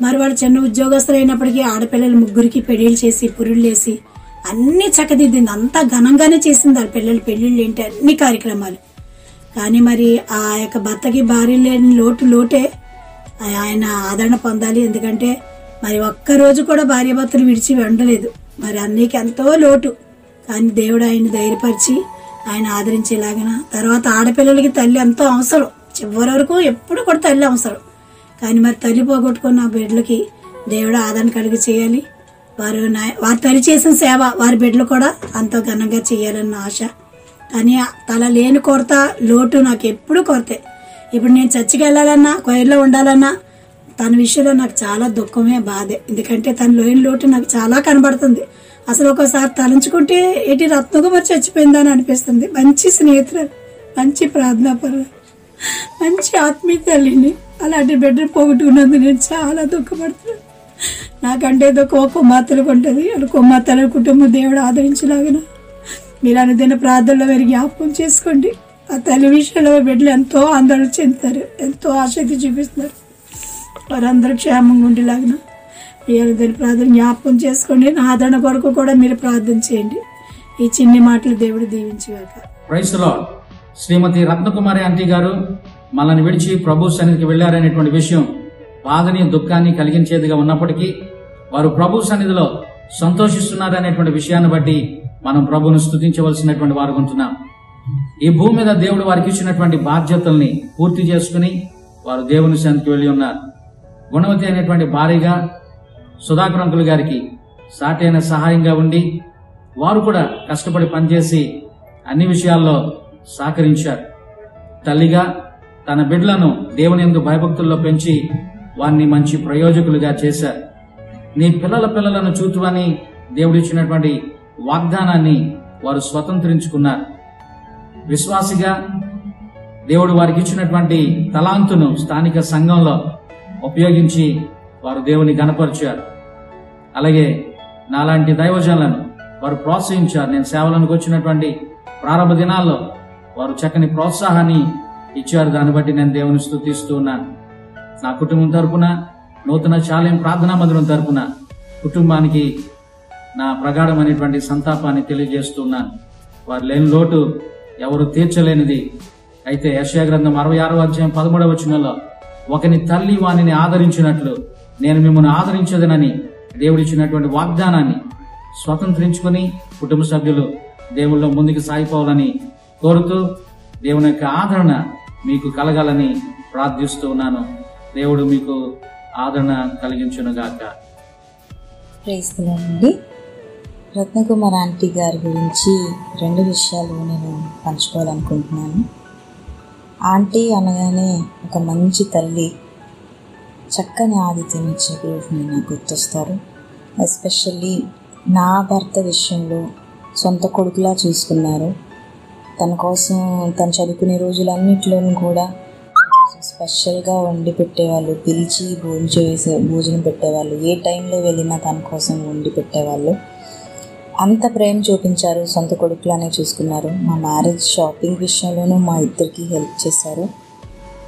మరి వాడు చిన్న ఉద్యోగస్తులు అయినప్పటికీ ఆడపిల్లలు 3కి పెళ్లిళ్ళు చేసి పురుళ్ళు వేసి అన్ని చక్కదిద్దింది. అంతా ఘనంగానే చేసింది. వాళ్ళ పిల్లలు పెళ్లిళ్ళు ఏంటి అన్ని కార్యక్రమాలు. కానీ మరి ఆ యొక్క భర్తకి భార్య లేని లోటే ఆయన ఆదరణ పొందాలి. ఎందుకంటే మరి ఒక్కరోజు కూడా భార్యాభర్తలు విడిచి ఉండలేదు. మరి అన్నికి ఎంతో లోటు. కానీ దేవుడు ఆయన ధైర్యపరిచి ఆయన ఆదరించేలాగిన. తర్వాత ఆడపిల్లలకి తల్లి ఎంతో అవసరం. చివరి వరకు ఎప్పుడు కూడా తల్లి అవసరం. కానీ మరి తల్లి పోగొట్టుకున్న బిడ్డలకి దేవుడు ఆదరణ కలిగి చేయాలి. వారు తల్లి చేసిన సేవ వారి బిడ్డలు కూడా అంత ఘనంగా చేయాలన్న ఆశ. కానీ తల లేని కొరత, లోటు నాకు ఎప్పుడు కొరతే. ఇప్పుడు నేను చర్చికి వెళ్ళాలన్నా, కొయర్లో ఉండాలన్నా తన విషయంలో నాకు చాలా దుఃఖమే, బాధే. ఎందుకంటే తన లేని లోటు నాకు చాలా కనబడుతుంది. అసలు ఒకసారి తలంచుకుంటే ఏంటి రత్నకుమారి చచ్చిపోయిందా అని అనిపిస్తుంది. మంచి స్నేహితురాలు, మంచి ప్రార్థనాపరులు, మంచి ఆత్మీయ తల్లిని అలాంటి బిడ్డను పోగొట్టుకున్నందుకు నేను చాలా దుఃఖపడుతున్నాను. నాకంటే దుఃఖం ఒక కుమార్తెలకు ఉంటుంది. అది కుమార్తెల కుటుంబం దేవుడు ఆదరించలాగిన మీరు అనుదిన ప్రార్థనలో మీరు జ్ఞాపకం చేసుకోండి. ఆ తల్లి విషయంలో బిడ్డలు ఎంతో ఆందోళన చెందుతారు, ఎంతో ఆసక్తి చూపిస్తున్నారు. వారందరూ క్షేమంగా ఉండేలాగిన మీరు దాని ప్రార్థన జ్ఞాపకం చేసుకోండి. నా ఆదరణ కొరకు కూడా మీరు ప్రార్థన చేయండి. ఈ చిన్ని మాటలు దేవుడు దీవించుగాక. Praise the Lord. Shrimati Ratnakumari aunty గారు మనల్ని విడిచి ప్రభు సన్నిధికి వెళ్లారనేటువంటి విషయం బాధని, దుఃఖాన్ని కలిగించేదిగా ఉన్నప్పటికీ వారు ప్రభు సన్నిధిలో సంతోషిస్తున్నారనేటువంటి విషయాన్ని బట్టి మనం ప్రభువును స్తుతించవలసినటువంటి వారు ఉంటున్నాం. ఈ భూమి మీద దేవుడు వారికి ఇచ్చినటువంటి బాధ్యతల్ని పూర్తి చేసుకుని వారు దేవుని సన్నిధికి వెళ్లి ఉన్నారు. గుణవతి అనేటువంటి భార్యగా సుధాకర్ అంకుల్ గారికి సాటైన సహాయంగా ఉండి వారు కూడా కష్టపడి పనిచేసి అన్ని విషయాల్లో సహకరించారు. తల్లిగా తన బిడ్డలను దేవుని యందు భయభక్తుల్లో పెంచి వారిని మంచి ప్రయోజకులుగా చేశారు. నీ పిల్లలను చూతువని దేవుడిచ్చినటువంటి వాగ్దానాన్ని వారు స్వతంత్రించుకున్నారు. విశ్వాసిగా దేవుడు వారికి ఇచ్చినటువంటి తలాంతును స్థానిక సంఘంలో ఉపయోగించి వారు దేవుని గణపరిచారు. అలాగే నాలాంటి దైవజనులను వారు ప్రోత్సహించారు. నేను సేవలకు వచ్చినటువంటి ప్రారంభ దినాల్లో వారు చక్కని ప్రోత్సాహాన్ని ఇచ్చారు. దాన్ని బట్టి నేను దేవుని స్తుతిస్తూ ఉన్నాను. నా కుటుంబం తరపున, నూతన శాలయం ప్రార్థనా మందిరం తరపున కుటుంబానికి నా ప్రగాఢమైనటువంటి సంతాపాన్ని తెలియజేస్తున్నాను. వారు లేని లోటు ఎవరు తీర్చలేనిది. అయితే యెషయా గ్రంథం 66వ అధ్యాయం 13వ వచనంలో ఒకని తల్లి వానిని ఆదరించినట్లు నేను మిమ్మల్ని ఆదరించదనని దేవుడిచ్చినటువంటి వాగ్దానాన్ని స్వతంత్రించుకుని కుటుంబ సభ్యులు దేవుళ్ళో ముందుకు సాగిపోవాలని కోరుతూ దేవుని యొక్క ఆదరణ మీకు కలగాలని ప్రార్థిస్తూ ఉన్నాను. దేవుడు మీకు ఆదరణ కలిగించునుగాక. Praise the Lord. Ratnakumar aunty గారి గురించి 2 విషయాలు నేను పంచుకోవాలనుకుంటున్నాను. ఆంటీ అనగానే ఒక మంచి తల్లి, చక్కని ఆతిథ్యం ఇచ్చే గృహిణి నాకు గుర్తొస్తారు. ఎస్పెషల్లీ నా భర్త విషయంలో సొంత కొడుకులా చూసుకున్నారు. తన కోసం తను చదువుకునే రోజులన్నింటిలోనూ కూడా స్పెషల్గా వండి పెట్టేవాళ్ళు, పిలిచి భోజనం పెట్టేవాళ్ళు, ఏ టైంలో వెళ్ళినా తన కోసం వండి పెట్టేవాళ్ళు. అంత ప్రేమ చూపించారు, సొంత కొడుకులానే చూసుకున్నారు. మా మ్యారేజ్ షాపింగ్ విషయంలోనూ మా ఇద్దరికి హెల్ప్ చేశారు.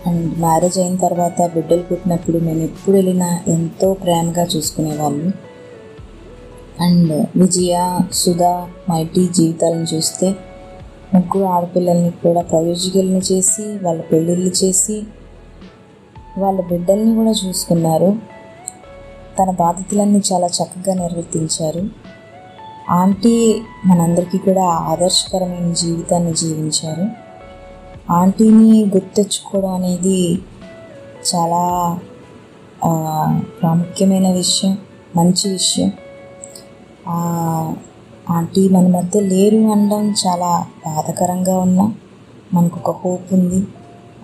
అండ్ మ్యారేజ్ అయిన తర్వాత బిడ్డలు పుట్టినప్పుడు మేము ఎప్పుడు వెళ్ళినా ఎంతో ప్రేమగా చూసుకునేవాళ్ళు. అండ్ విజయ, సుధా, మైటీ జీవితాలను చూస్తే 3 ఆడపిల్లల్ని కూడా ప్రయోజకులను చేసి, వాళ్ళ పెళ్ళిళ్ళు చేసి, వాళ్ళ బిడ్డల్ని కూడా చూసుకున్నారు. తన బాధ్యతలన్నీ చాలా చక్కగా నిర్వర్తించారు. ఆంటీ మనందరికీ కూడా ఆదర్శకరమైన జీవితాన్ని జీవించారు. ఆంటీని గుర్తెచ్చుకోవడం అనేది చాలా ప్రాముఖ్యమైన విషయం, మంచి విషయం. ఆంటీ మన మధ్య లేరు అనడం చాలా బాధాకరంగా ఉన్నా మనకు ఒక హోప్ ఉంది,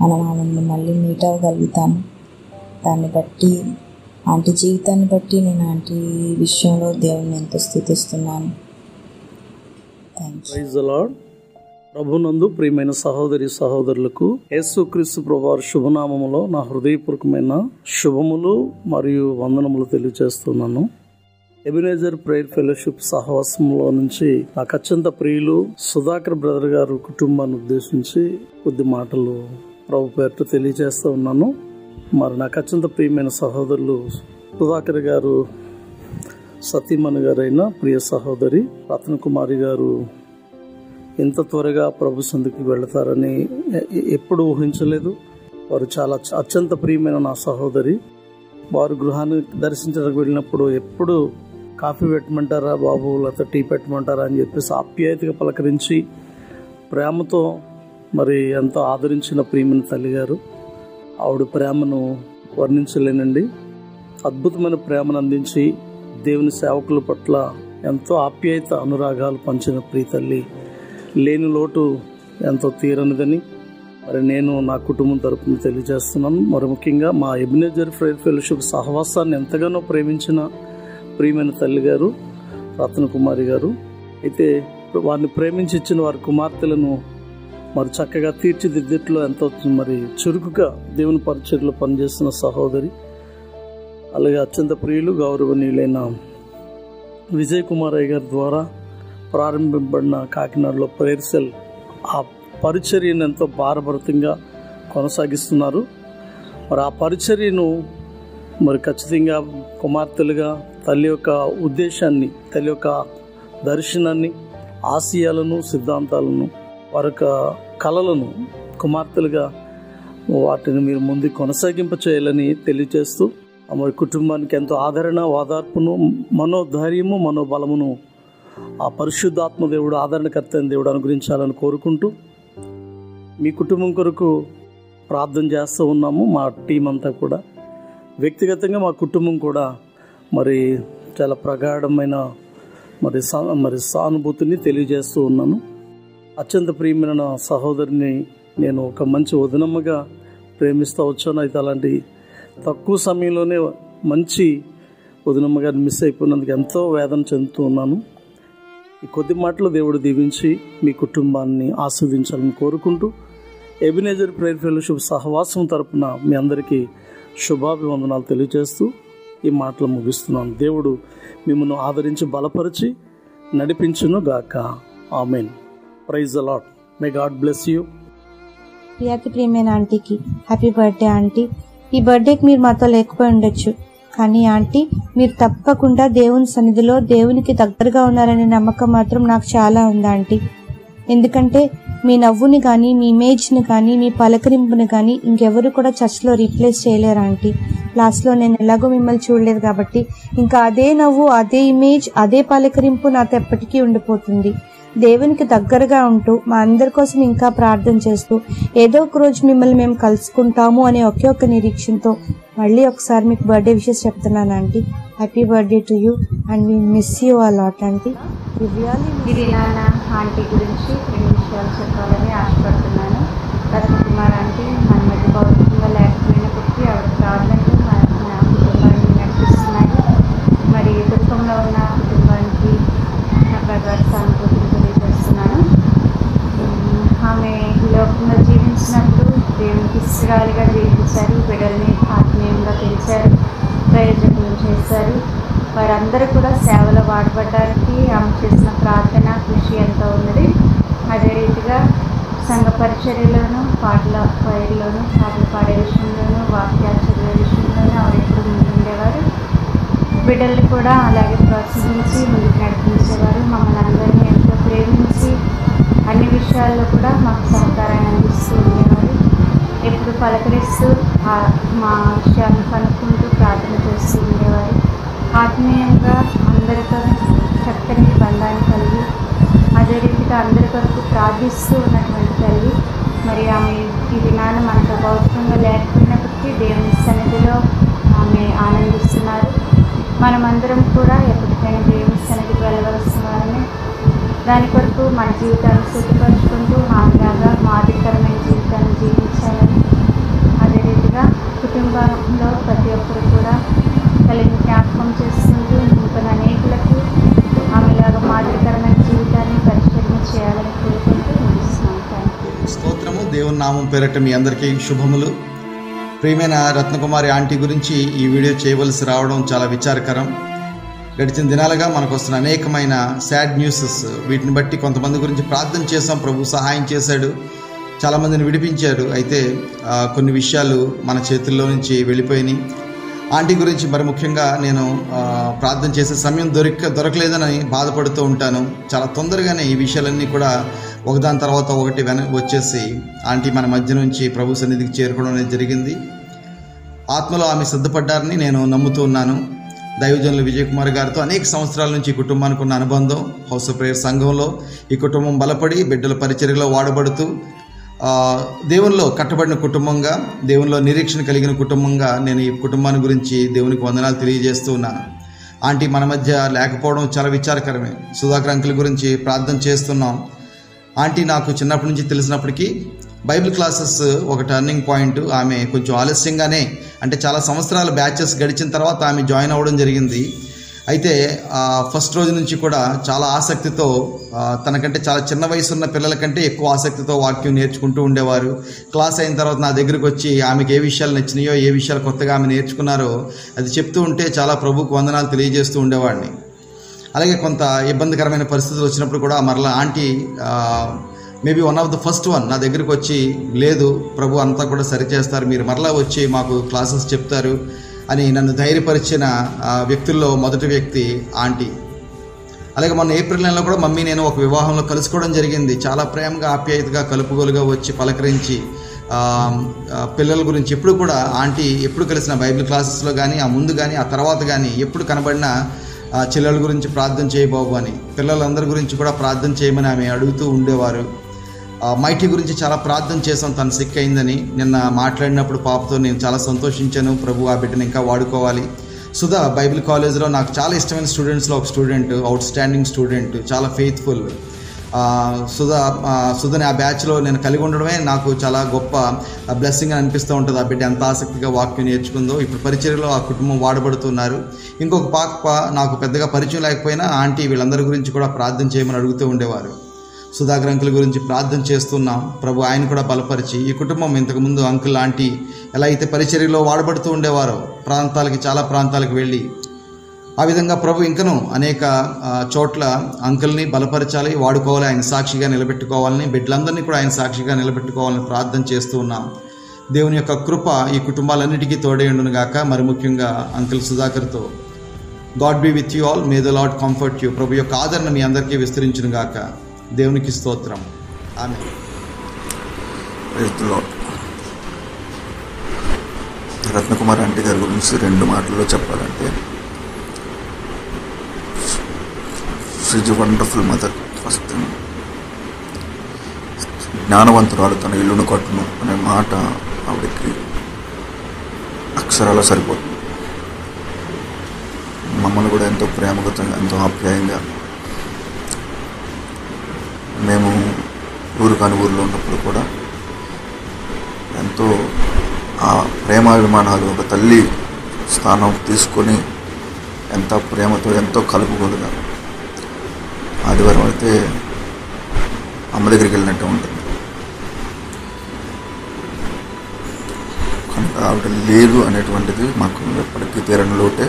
మనం ఆమెను మళ్ళీ మీట్ అవ్వగలుగుతాము. దాన్ని బట్టి, ఆంటీ జీవితాన్ని బట్టి నేను ఆంటీ విషయంలో దేవుని ఎంతో స్తుతిస్తున్నాను. Praise the lord. ప్రభునందు ప్రియమైన సహోదరి సహోదరులకు యేసుక్రీస్తు ప్రభువారి శుభనామములో నా హృదయపూర్వకమైన శుభములు మరియు వందనములు తెలియజేస్తున్నాను. ఎబినేజర్ ప్రేయర్ ఫెలోషిప్ సహవాసంలో నుంచి నాకు అత్యంత ప్రియులు సుధాకర్ బ్రదర్ గారు కుటుంబాన్ని ఉద్దేశించి కొద్ది మాటలు ప్రభు పేరిట తెలియజేస్తూ ఉన్నాను. మరి నాకు అత్యంత ప్రియమైన సహోదరులు సుధాకర్ గారు సతీమణి గారైన ప్రియ సహోదరి రత్నకుమారి గారు ఇంత త్వరగా ప్రభు సందుకి వెళతారని ఎప్పుడు ఊహించలేదు. వారు చాలా అత్యంత ప్రియమైన నా సహోదరి. వారు గృహాన్ని దర్శించడానికి వెళ్ళినప్పుడు ఎప్పుడు కాఫీ పెట్టమంటారా బాబు, లేకపోతే టీ పెట్టమంటారా అని చెప్పేసి ఆప్యాయతగా పలకరించి ప్రేమతో మరి ఎంతో ఆదరించిన ప్రియమైన తల్లి గారు. ఆవిడ ప్రేమను వర్ణించలేనండి. అద్భుతమైన ప్రేమను అందించి దేవుని సేవకుల పట్ల ఎంతో ఆప్యాయత అనురాగాలు పంచిన ప్రియ తల్లి. లేని లోటు ఎంతో తీరనిదని మరి నేను నా కుటుంబం తరపున తెలియజేస్తున్నాను. మరి ముఖ్యంగా మా ఎబినేజర్ ప్రేయర్ ఫెలోషిప్ సహవాసాన్ని ఎంతగానో ప్రేమించిన ప్రియమైన తల్లి గారు రత్నకుమారి గారు. అయితే వారిని ప్రేమించి ఇచ్చిన వారి కుమార్తెలను మరి చక్కగా తీర్చిదిద్దట్లో ఎంతో మరి చురుకుగా దేవుని పరిచర్లో పనిచేస్తున్న సహోదరి. అలాగే అత్యంత ప్రియులు గౌరవనీయులైన విజయ్ కుమార్ అయ్య గారి ద్వారా ప్రారంభింపబడిన కాకినాడలో ప్రేయర్ సెల్ ఆ పరిచర్యను ఎంతో భారభరితంగా కొనసాగిస్తున్నారు. మరి ఆ పరిచర్యను మరి ఖచ్చితంగా కుమార్తెలుగా తల్లి యొక్క ఉద్దేశాన్ని, తల్లి యొక్క దర్శనాన్ని, ఆశయాలను, సిద్ధాంతాలను, వారి యొక్క కళలను కుమార్తెలుగా వాటిని మీరు ముందు కొనసాగింప చేయాలని తెలియజేస్తూ మరి కుటుంబానికి ఎంతో ఆదరణ, ఓదార్పును, మనోధైర్యము, మనోబలమును ఆ పరిశుద్ధాత్మ దేవుడు, ఆదరణకర్త అయిన దేవుడు అనుగ్రహించాలని కోరుకుంటూ మీ కుటుంబం కొరకు ప్రార్థన చేస్తూ ఉన్నాము. మా టీం అంతా కూడా, వ్యక్తిగతంగా మా కుటుంబం కూడా మరి చాలా ప్రగాఢమైన మరి సానుభూతిని తెలియజేస్తూ ఉన్నాను. అత్యంత ప్రియమైన సహోదరిని నేను ఒక మంచి వదినమ్మగా ప్రేమిస్తూ వచ్చాను. అయితే అలాంటి తక్కువ సమయంలోనే మంచి వదినమ్మగా మిస్ అయిపోయినందుకు ఎంతో వేదన చెందుతూ ఉన్నాను. ఈ కొద్ది మాటలు దేవుడు దీవించి మీ కుటుంబాన్ని ఆస్వాదించాలని కోరుకుంటూ ఎబినేజర్ ప్రేయర్ ఫెలోషిప్ సహవాసం తరపున మీ అందరికీ శుభాభివందనాలు తెలియజేస్తూ ఈ మాటలు ముగిస్తున్నాను. దేవుడు మిమ్మల్ని ఆదరించి బలపరిచి నడిపించును గాక. Amen. Praise the Lord. May God bless you. ప్రియాతి ప్రియమైన ఆంటీకి హ్యాపీ బర్త్డే ఆంటీ. ఈ బర్త్డేకి మీరు మాతో లేకపోయి ఉండొచ్చు, కానీ ఆంటీ మీరు తప్పకుండా దేవుని సన్నిధిలో దేవునికి దగ్గరగా ఉన్నారనే నమ్మకం మాత్రం నాకు చాలా ఉంది ఆంటీ. ఎందుకంటే మీ నవ్వుని కానీ, మీ ఇమేజ్ని కానీ, మీ పలకరింపుని కానీ ఇంకెవరు కూడా చర్చ్లో రీప్లేస్ చేయలేరు ఆంటీ. లాస్ట్లో నేను ఎలాగో మిమ్మల్ని చూడలేదు కాబట్టి ఇంకా అదే నవ్వు, అదే ఇమేజ్, అదే పలకరింపు నాతో ఎప్పటికీ ఉండిపోతుంది. దేవునికి దగ్గరగా ఉంటూ మా అందరి కోసం ఇంకా ప్రార్థన చేస్తూ ఏదో ఒక రోజు మిమ్మల్ని మేము కలుసుకుంటాము అనే ఒకే ఒక నిరీక్షణతో మళ్ళీ ఒకసారి మీకు బర్త్డే విషెస్ చెప్తున్నాను aunty. Happy birthday to you and we miss you ఆ లాట్ ఆంటీ. ఇది నాన్న ఆంటీ గురించి 2 విషయాలు చెప్పాలని ఆశపడుతున్నాను. రత్నకుమార్ ఆంటీ మన మధ్య భౌతికంగా లేకపోయినప్పటికీ ఆవిడ ప్రార్థనలు మన కుటుంబాన్ని నడిపిస్తున్నాయి. మరి దుఃఖంలో ఉన్న కుటుంబానికి నా ప్రగాఢ సానుభూతిని తెలియజేస్తున్నాను. ఆమె ఈ లోకంలో జీవించినప్పుడు దేవునికి ఇష్టరాలుగా జీవించారు, బిడ్డల్ని ఆత్మీయంగా పెంచారు, ప్రయోజనం చేశారు. వారందరూ కూడా సేవలో వాడబడడానికి ఆమె చేసిన ప్రార్థన కృషి ఎంతో ఉన్నది. అదే రీతిగా సంఘ పరిచర్యలోను పాటల పైరులోను పాటలు పాడే విషయంలోనూ వాక్యాలు చదివే విషయంలోనూ ఆవిడ ఎప్పుడు ముందుండేవారు. బిడ్డల్ని కూడా అలాగే ప్రోత్సహించి ముందుకు నడిపించేవారు. మమ్మల్ని అందరినీ ఎంతో ప్రేమించి అన్ని విషయాల్లో కూడా మాకు సహకారాన్ని అందిస్తూ ఉండేవారు. ఎప్పుడు పలకరిస్తూ మా విషయాలను కనుక్కుంటూ ప్రార్థన చేస్తూ ఉండేవారు. ఆత్మీయంగా అందరితో చక్కని బంధాన్ని కలిగి అదే రీతిగా అందరి కొరకు ప్రార్థిస్తూ ఉన్నటువంటి తల్లి. మరి ఆమె ఈ దినాన్ని మనకు భౌతికంగా లేకపోయినప్పటికీ దేవుని సన్నిధిలో ఆమె ఆనందిస్తున్నారు. మనమందరం కూడా ఎప్పటికైనా దేవుని సన్నిధికి వెళ్ళవలసిన వారని దాని కొరకు మన జీవితాన్ని సిద్ధపరచుకుంటూ ఆమెలాగా మాదిరికరమైన జీవితాన్ని జీవించాలని అదే రీతిగా కుటుంబంలో ప్రతి ఒక్కరు కూడా తల్లిని జ్ఞాపకం చేసుకుంటూ నూతన అనేకులకు ఆమెలాగా మాదిరికరమైన జీవితాన్ని పరిచయం చేయాలని కోరుకుంటూ ముగిస్తున్నాను. స్తోత్రము. దేవుని నామం పేరట మీ అందరికీ శుభములు. ప్రియమైన రత్నకుమారి ఆంటీ గురించి ఈ వీడియో చేయవలసి రావడం చాలా విచారకరం. గడిచిన దినాలుగా మనకు వస్తున్న అనేకమైన సాడ్ న్యూసెస్, వీటిని బట్టి కొంతమంది గురించి ప్రార్థన చేసాం, ప్రభు సహాయం చేశాడు, చాలామందిని విడిపించాడు. అయితే కొన్ని విషయాలు మన చేతుల్లో నుంచి వెళ్ళిపోయినాయి. ఆంటీ గురించి మరి ముఖ్యంగా నేను ప్రార్థన చేసే సమయం దొరకలేదని బాధపడుతూ ఉంటాను. చాలా తొందరగానే ఈ విషయాలన్నీ కూడా ఒకదాని తర్వాత ఒకటి వచ్చేసి ఆంటీ మన మధ్య నుంచి ప్రభు సన్నిధికి చేరుకోవడం అనేది జరిగింది. ఆత్మలో ఆమె సిద్ధపడ్డారని నేను నమ్ముతూ ఉన్నాను. దైవజనులు విజయ్ కుమార్ గారితో అనేక సంవత్సరాల నుంచి ఈ కుటుంబానికి ఉన్న అనుబంధం, హౌస్ ఆఫ్ ప్రేయర్ సంఘంలో ఈ కుటుంబం బలపడి బిడ్డల పరిచర్యలో వాడబడుతూ దేవునిలో కట్టబడిన కుటుంబంగా, దేవునిలో నిరీక్షణ కలిగిన కుటుంబంగా నేను ఈ కుటుంబాన్ని గురించి దేవునికి వందనాలు తెలియజేస్తూ ఉన్నాను. ఆంటీ మన మధ్య లేకపోవడం చాలా విచారకరమే. సుధాకర్ అంకుల్ గురించి ప్రార్థన చేస్తున్నాం. ఆంటీ నాకు చిన్నప్పటి నుంచి తెలిసినప్పటికీ బైబిల్ క్లాసెస్ ఒక టర్నింగ్ పాయింట్. ఆమె కొంచెం ఆలస్యంగానే, అంటే చాలా సంవత్సరాల బ్యాచెస్ గడిచిన తర్వాత ఆమె జాయిన్ అవ్వడం జరిగింది. అయితే ఫస్ట్ రోజు నుంచి కూడా చాలా ఆసక్తితో, తనకంటే చాలా చిన్న వయసు ఉన్న పిల్లల కంటే ఎక్కువ ఆసక్తితో వాక్యం నేర్చుకుంటూ ఉండేవారు. క్లాస్ అయిన తర్వాత నా దగ్గరికి వచ్చి ఆమెకు ఏ విషయాలు నచ్చినాయో, ఏ విషయాలు కొత్తగా ఆమె నేర్చుకున్నారో అది చెప్తూ ఉంటే చాలా ప్రభుకు వందనాలు తెలియజేస్తూ ఉండేవాడిని. అలాగే కొంత ఇబ్బందికరమైన పరిస్థితులు వచ్చినప్పుడు కూడా మరలా aunty maybe one of the first one నా దగ్గరికి వచ్చి, లేదు ప్రభు అంతా కూడా సరిచేస్తారు, మీరు మరలా వచ్చి మాకు క్లాసెస్ చెప్తారు అని నన్ను ధైర్యపరిచిన వ్యక్తుల్లో మొదటి వ్యక్తి ఆంటీ. అలాగే మొన్న ఏప్రిల్ నెలలో కూడా మమ్మీ నేను ఒక వివాహంలో కలుసుకోవడం జరిగింది. చాలా ప్రేమగా ఆప్యాయతగా కలుపుగోలుగా వచ్చి పలకరించి పిల్లల గురించి ఎప్పుడు కూడా ఆంటీ ఎప్పుడు కలిసిన బైబిల్ క్లాసెస్లో కానీ, ఆ ముందు కానీ ఆ తర్వాత కానీ ఎప్పుడు కనబడిన చెల్లెల గురించి ప్రార్థన చేయబాబు అని, పిల్లలందరి గురించి కూడా ప్రార్థన చేయమని ఆమె అడుగుతూ ఉండేవారు. మైటీ గురించి చాలా ప్రార్థన చేసాం, తను సిక్ అయిందని. నిన్న మాట్లాడినప్పుడు పాపతో నేను చాలా సంతోషించాను, ప్రభు ఆ బిడ్డను ఇంకా వాడుకోవాలి. సుధా బైబిల్ కాలేజ్లో నాకు చాలా ఇష్టమైన స్టూడెంట్స్లో ఒక స్టూడెంట్, అవుట్ స్టాండింగ్ స్టూడెంట్, చాలా ఫెయిత్ఫుల్. సుధని ఆ బ్యాచ్లో నేను కలిగి ఉండడమే నాకు చాలా గొప్ప బ్లెస్సింగ్ అని అనిపిస్తూ ఉంటుంది. ఆ బిడ్డ ఎంత ఆసక్తిగా వాక్యం నేర్చుకుందో. ఇప్పుడు పరిచర్యలో ఆ కుటుంబం వాడబడుతున్నారు. ఇంకొక పాప నాకు పెద్దగా పరిచయం లేకపోయినా ఆంటీ వీళ్ళందరి గురించి కూడా ప్రార్థన చేయమని అడుగుతూ ఉండేవారు. సుధాకర్ అంకుల్ గురించి ప్రార్థన చేస్తున్నాం. ప్రభు ఆయన కూడా బలపరిచి ఈ కుటుంబం ఇంతకుముందు అంకుల్ ఆంటీ ఎలా అయితే పరిచర్యలో వాడబడుతూ ఉండేవారో, చాలా ప్రాంతాలకు వెళ్ళి ఆ విధంగా ప్రభు ఇంకనూ అనేక చోట్ల అంకుల్ని బలపరచాలి, వాడుకోవాలి, ఆయన సాక్షిగా నిలబెట్టుకోవాలని, బిడ్డలందరినీ కూడా ఆయన సాక్షిగా నిలబెట్టుకోవాలని ప్రార్థన చేస్తూ ఉన్నాం. దేవుని యొక్క కృప ఈ కుటుంబాలన్నిటికీ తోడేయుండును గాక. మరి ముఖ్యంగా అంకుల్ సుధాకర్తో God be with you all, may the Lord comfort you. ప్రభు యొక్క ఆదరణ మీ అందరికీ విస్తరించును గాక. దేవునికి స్తోత్రం. ఆమేన్. రత్నకుమార్ ఆంటీ గారి గురించి 2 మాటల్లో చెప్పాలంటే, she's a wonderful mother. First thing, జ్ఞానవంతురాలు తన ఇల్లును కట్టును అనే మాట ఆవిడకి అక్షరాల సరిపోతుంది. మమ్మల్ని కూడా ఎంతో ప్రేమగా, ఎంతో ఆప్యాయంగా, మేము ఊరు కాని ఊరిలో ఉన్నప్పుడు కూడా ఎంతో ఆ ప్రేమాభిమానాలు, ఒక తల్లి స్థానం తీసుకొని ఎంత ప్రేమతో ఎంతో కలుపుకోలుగా ఆదివారం అయితే అమ్మ దగ్గరికి వెళ్ళినట్టు ఉంటుంది. కనుక ఆవిడ లేదు అనేటువంటిది మాకు ఎప్పటికీ తీరని లోటే.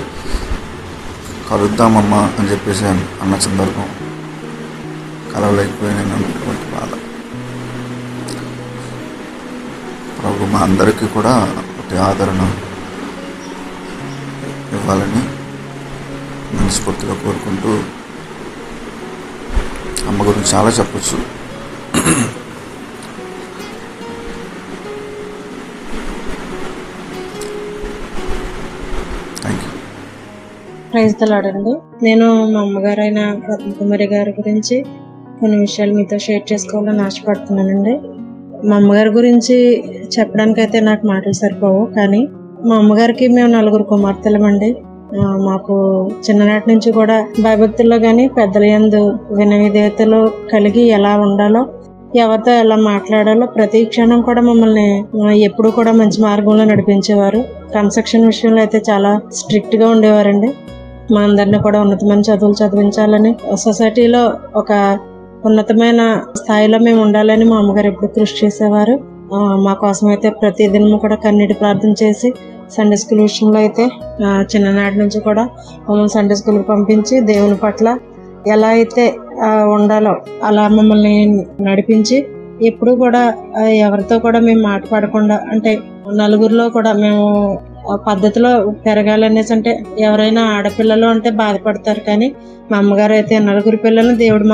కలుద్దామమ్మా అని చెప్పేసి అన్న సందర్భం కలవలేకపోయిన అన్నటువంటి బాధ. ప్రభు మా అందరికీ కూడా ఒకటి ఆదరణ ఇవ్వాలని మనస్ఫూర్తిగా కోరుకుంటూ, అమ్మ గురించి చాలా చెప్పచ్చు. ప్రైజ్ ది లార్డ్ అండి. నేను మా అమ్మగారైన రత్నకుమారి గారి గురించి కొన్ని విషయాలు మీతో షేర్ చేసుకోవాలని ఆశపడుతున్నానండి. మా అమ్మగారి గురించి చెప్పడానికైతే నాకు మాటలు సరిపోవు, కానీ మా అమ్మగారికి మేము 4 కుమార్తెలమండి. మాకు చిన్ననాటి నుంచి కూడా భయభక్తుల్లో కానీ పెద్దల యందు వినయ కలిగి ఎలా ఉండాలో, ఎవరితో ఎలా మాట్లాడాలో ప్రతి క్షణం కూడా మమ్మల్ని ఎప్పుడు కూడా మంచి మార్గంలో నడిపించేవారు. కన్స్ట్రక్షన్ విషయంలో అయితే చాలా స్ట్రిక్ట్ గా ఉండేవారండి. మా అందరినీ కూడా ఉన్నతమైన చదువులు చదివించాలని, సొసైటీలో ఒక ఉన్నతమైన స్థాయిలో మేము ఉండాలని మా అమ్మగారు ఎప్పుడు కృషి చేసేవారు. మా కోసం అయితే ప్రతిదినము కూడా కన్నీటి ప్రార్థన చేసి, సండే స్కూల్ విషయంలో అయితే చిన్ననాటి నుంచి కూడా మమ్మల్ని సండే స్కూల్కి పంపించి దేవుని పట్ల ఎలా అయితే ఉండాలో అలా మమ్మల్ని నడిపించి, ఎప్పుడు కూడా ఎవరితో కూడా మేము మాట్లాడకుండా, అంటే నలుగురిలో కూడా మేము పద్ధతిలో పెరగాలనేసి, అంటే ఎవరైనా ఆడపిల్లలు అంటే బాధపడతారు, కానీ మా అమ్మగారు అయితే 4 పిల్లలను దేవుడు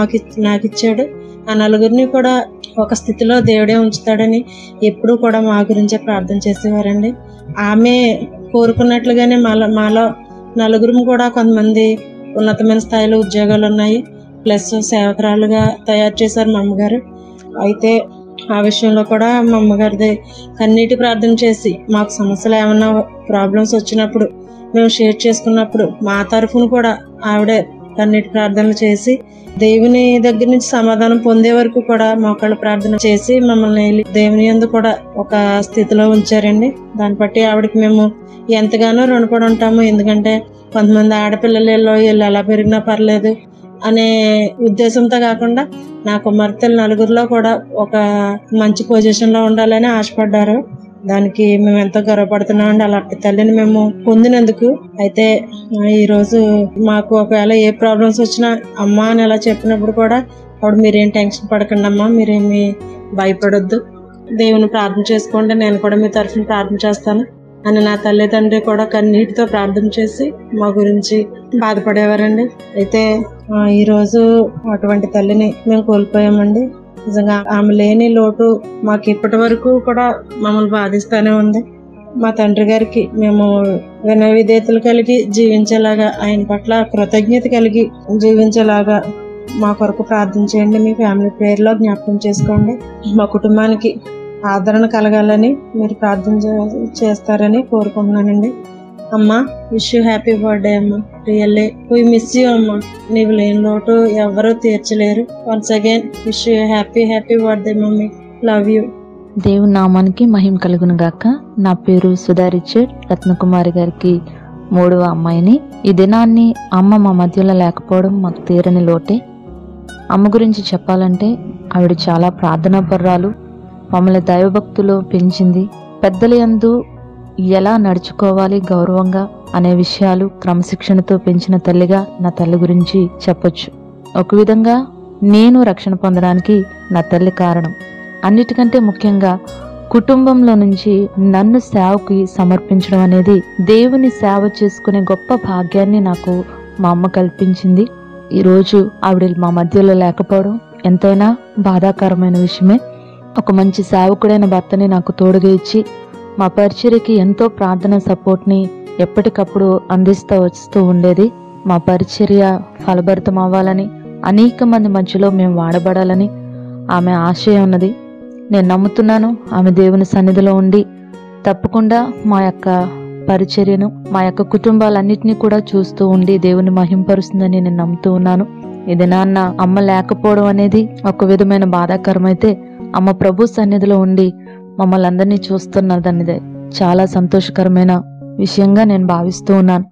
నాకు ఇచ్చాడు. ఆ 4 కూడా ఒక స్థితిలో దేవుడే ఉంచుతాడని ఎప్పుడు కూడా మా గురించే ప్రార్థన చేసేవారండి. ఆమె కోరుకున్నట్లుగానే మాలో 4 కూడా కొంతమంది ఉన్నతమైన స్థాయిలో ఉద్యోగాలు ఉన్నాయి, ప్లస్ సేవకురాలుగా తయారు చేశారు మా అమ్మగారు. అయితే ఆ విషయంలో కూడా మా అమ్మగారిది కన్నీటి ప్రార్థన చేసి, మాకు సమస్యలు ఏమన్నా ప్రాబ్లమ్స్ వచ్చినప్పుడు మేము షేర్ చేసుకున్నప్పుడు మా తరఫున కూడా ఆవిడే కన్నీటి ప్రార్థనలు చేసి, దేవుని దగ్గర నుంచి సమాధానం పొందే వరకు కూడా మోకాళ్ళ ప్రార్థన చేసి మమ్మల్ని దేవుని యందు కూడా ఒక స్థితిలో ఉంచారండి. దాన్ని బట్టి ఆవిడకి మేము ఎంతగానో రుణపడి ఉంటాము. ఎందుకంటే కొంతమంది ఆడపిల్లలలో వీళ్ళు ఎలా పెరిగినా పర్లేదు అనే ఉద్దేశంతో కాకుండా, నా కుమార్తెలు 4 కూడా ఒక మంచి పొజిషన్ లో ఉండాలని ఆశపడ్డారు. దానికి మేము ఎంతో గర్వపడుతున్నామండి, అలాంటి తల్లిని మేము పొందినందుకు. అయితే ఈ రోజు మాకు ఒకవేళ ఏ ప్రాబ్లమ్స్ వచ్చినా అమ్మా అని అలా చెప్పినప్పుడు కూడా ఆవిడ, మీరేం టెన్షన్ పడకండి అమ్మా, మీరేమి భయపడొద్దు, దేవుని ప్రార్థన చేసుకోండి, నేను కూడా మీ తరఫున ప్రార్థన చేస్తాను అని నా తల్లిదండ్రి కూడా కన్నీటితో ప్రార్థన చేసి మా గురించి బాధపడేవారండి. అయితే ఈ రోజు అటువంటి తల్లిని మేము కోల్పోయామండి. నిజంగా ఆమె లేని లోటు మాకు ఇప్పటి వరకు కూడా మమ్మల్ని బాధిస్తూనే ఉంది. మా తండ్రి గారికి మేము వినయ విధేయతలు కలిగి జీవించేలాగా, ఆయన పట్ల కృతజ్ఞత కలిగి జీవించేలాగా మా కొరకు ప్రార్థన చేయండి. మీ ఫ్యామిలీ ప్రేయర్లో జ్ఞాపకం చేసుకోండి. మా కుటుంబానికి ఆదరణ కలగాలని మీరు ప్రార్థన చేస్తారని కోరుకుంటున్నానండి. అమ్మా, విష్ యూ హ్యాపీ బర్త్డే అమ్మా. రియల్లీ వీ మిస్ యూ అమ్మా. నీవు లేని లోటు ఎవరూ తీర్చలేరు. Once again wish you happy birthday mummy. Love you. దేవుని నామానికి మహిమ కలుగును గాక. నా పేరు సుధా రిచర్డ్, రత్నకుమారి గారికి 3వ అమ్మాయిని. ఈ దినాన్ని అమ్మ మా మధ్యలో లేకపోవడం మాకు తీరని లోటే. అమ్మ గురించి చెప్పాలంటే ఆవిడ చాలా ప్రార్థనాపరురాలు, మమ్మల్ని దైవభక్తులు పెంచింది. పెద్దల యందు ఎలా నడుచుకోవాలి గౌరవంగా అనే విషయాలు క్రమశిక్షణతో పెంచిన తల్లిగా నా తల్లి గురించి చెప్పొచ్చు. ఒక విధంగా నేను రక్షణ పొందడానికి నా తల్లి కారణం. అన్నిటికంటే ముఖ్యంగా కుటుంబంలో నుంచి నన్ను సేవకి సమర్పించడం అనేది, దేవుని సేవ చేసుకునే గొప్ప భాగ్యాన్ని నాకు మా అమ్మ కల్పించింది. ఈరోజు ఆవిడ మా మధ్యలో లేకపోవడం ఎంతైనా బాధాకరమైన విషయమే. ఒక మంచి సేవకుడైన భర్తని నాకు తోడుగా ఇచ్చి మా పరిచర్యకి ఎంతో ప్రార్థన సపోర్ట్ని ఎప్పటికప్పుడు అందిస్తూ వస్తూ ఉండేది. మా పరిచర్య ఫలభరితం అవ్వాలని, అనేక మంది మధ్యలో మేము వాడబడాలని ఆమె ఆశయం ఉన్నది. నేను నమ్ముతున్నాను ఆమె దేవుని సన్నిధిలో ఉండి తప్పకుండా మా యొక్క పరిచర్యను, మా యొక్క కుటుంబాలన్నిటినీ కూడా చూస్తూ ఉండి దేవుని మహింపరుస్తుందని నేను నమ్ముతూ ఉన్నాను. ఇది నాన్న అమ్మ లేకపోవడం అనేది ఒక విధమైన బాధాకరమైతే, అమ్మ ప్రభు సన్నిధిలో ఉండి మమ్మల్ని అందరినీ చూస్తున్నదనేది చాలా సంతోషకరమైన విషయంగా నేను భావిస్తూ ఉన్నాను.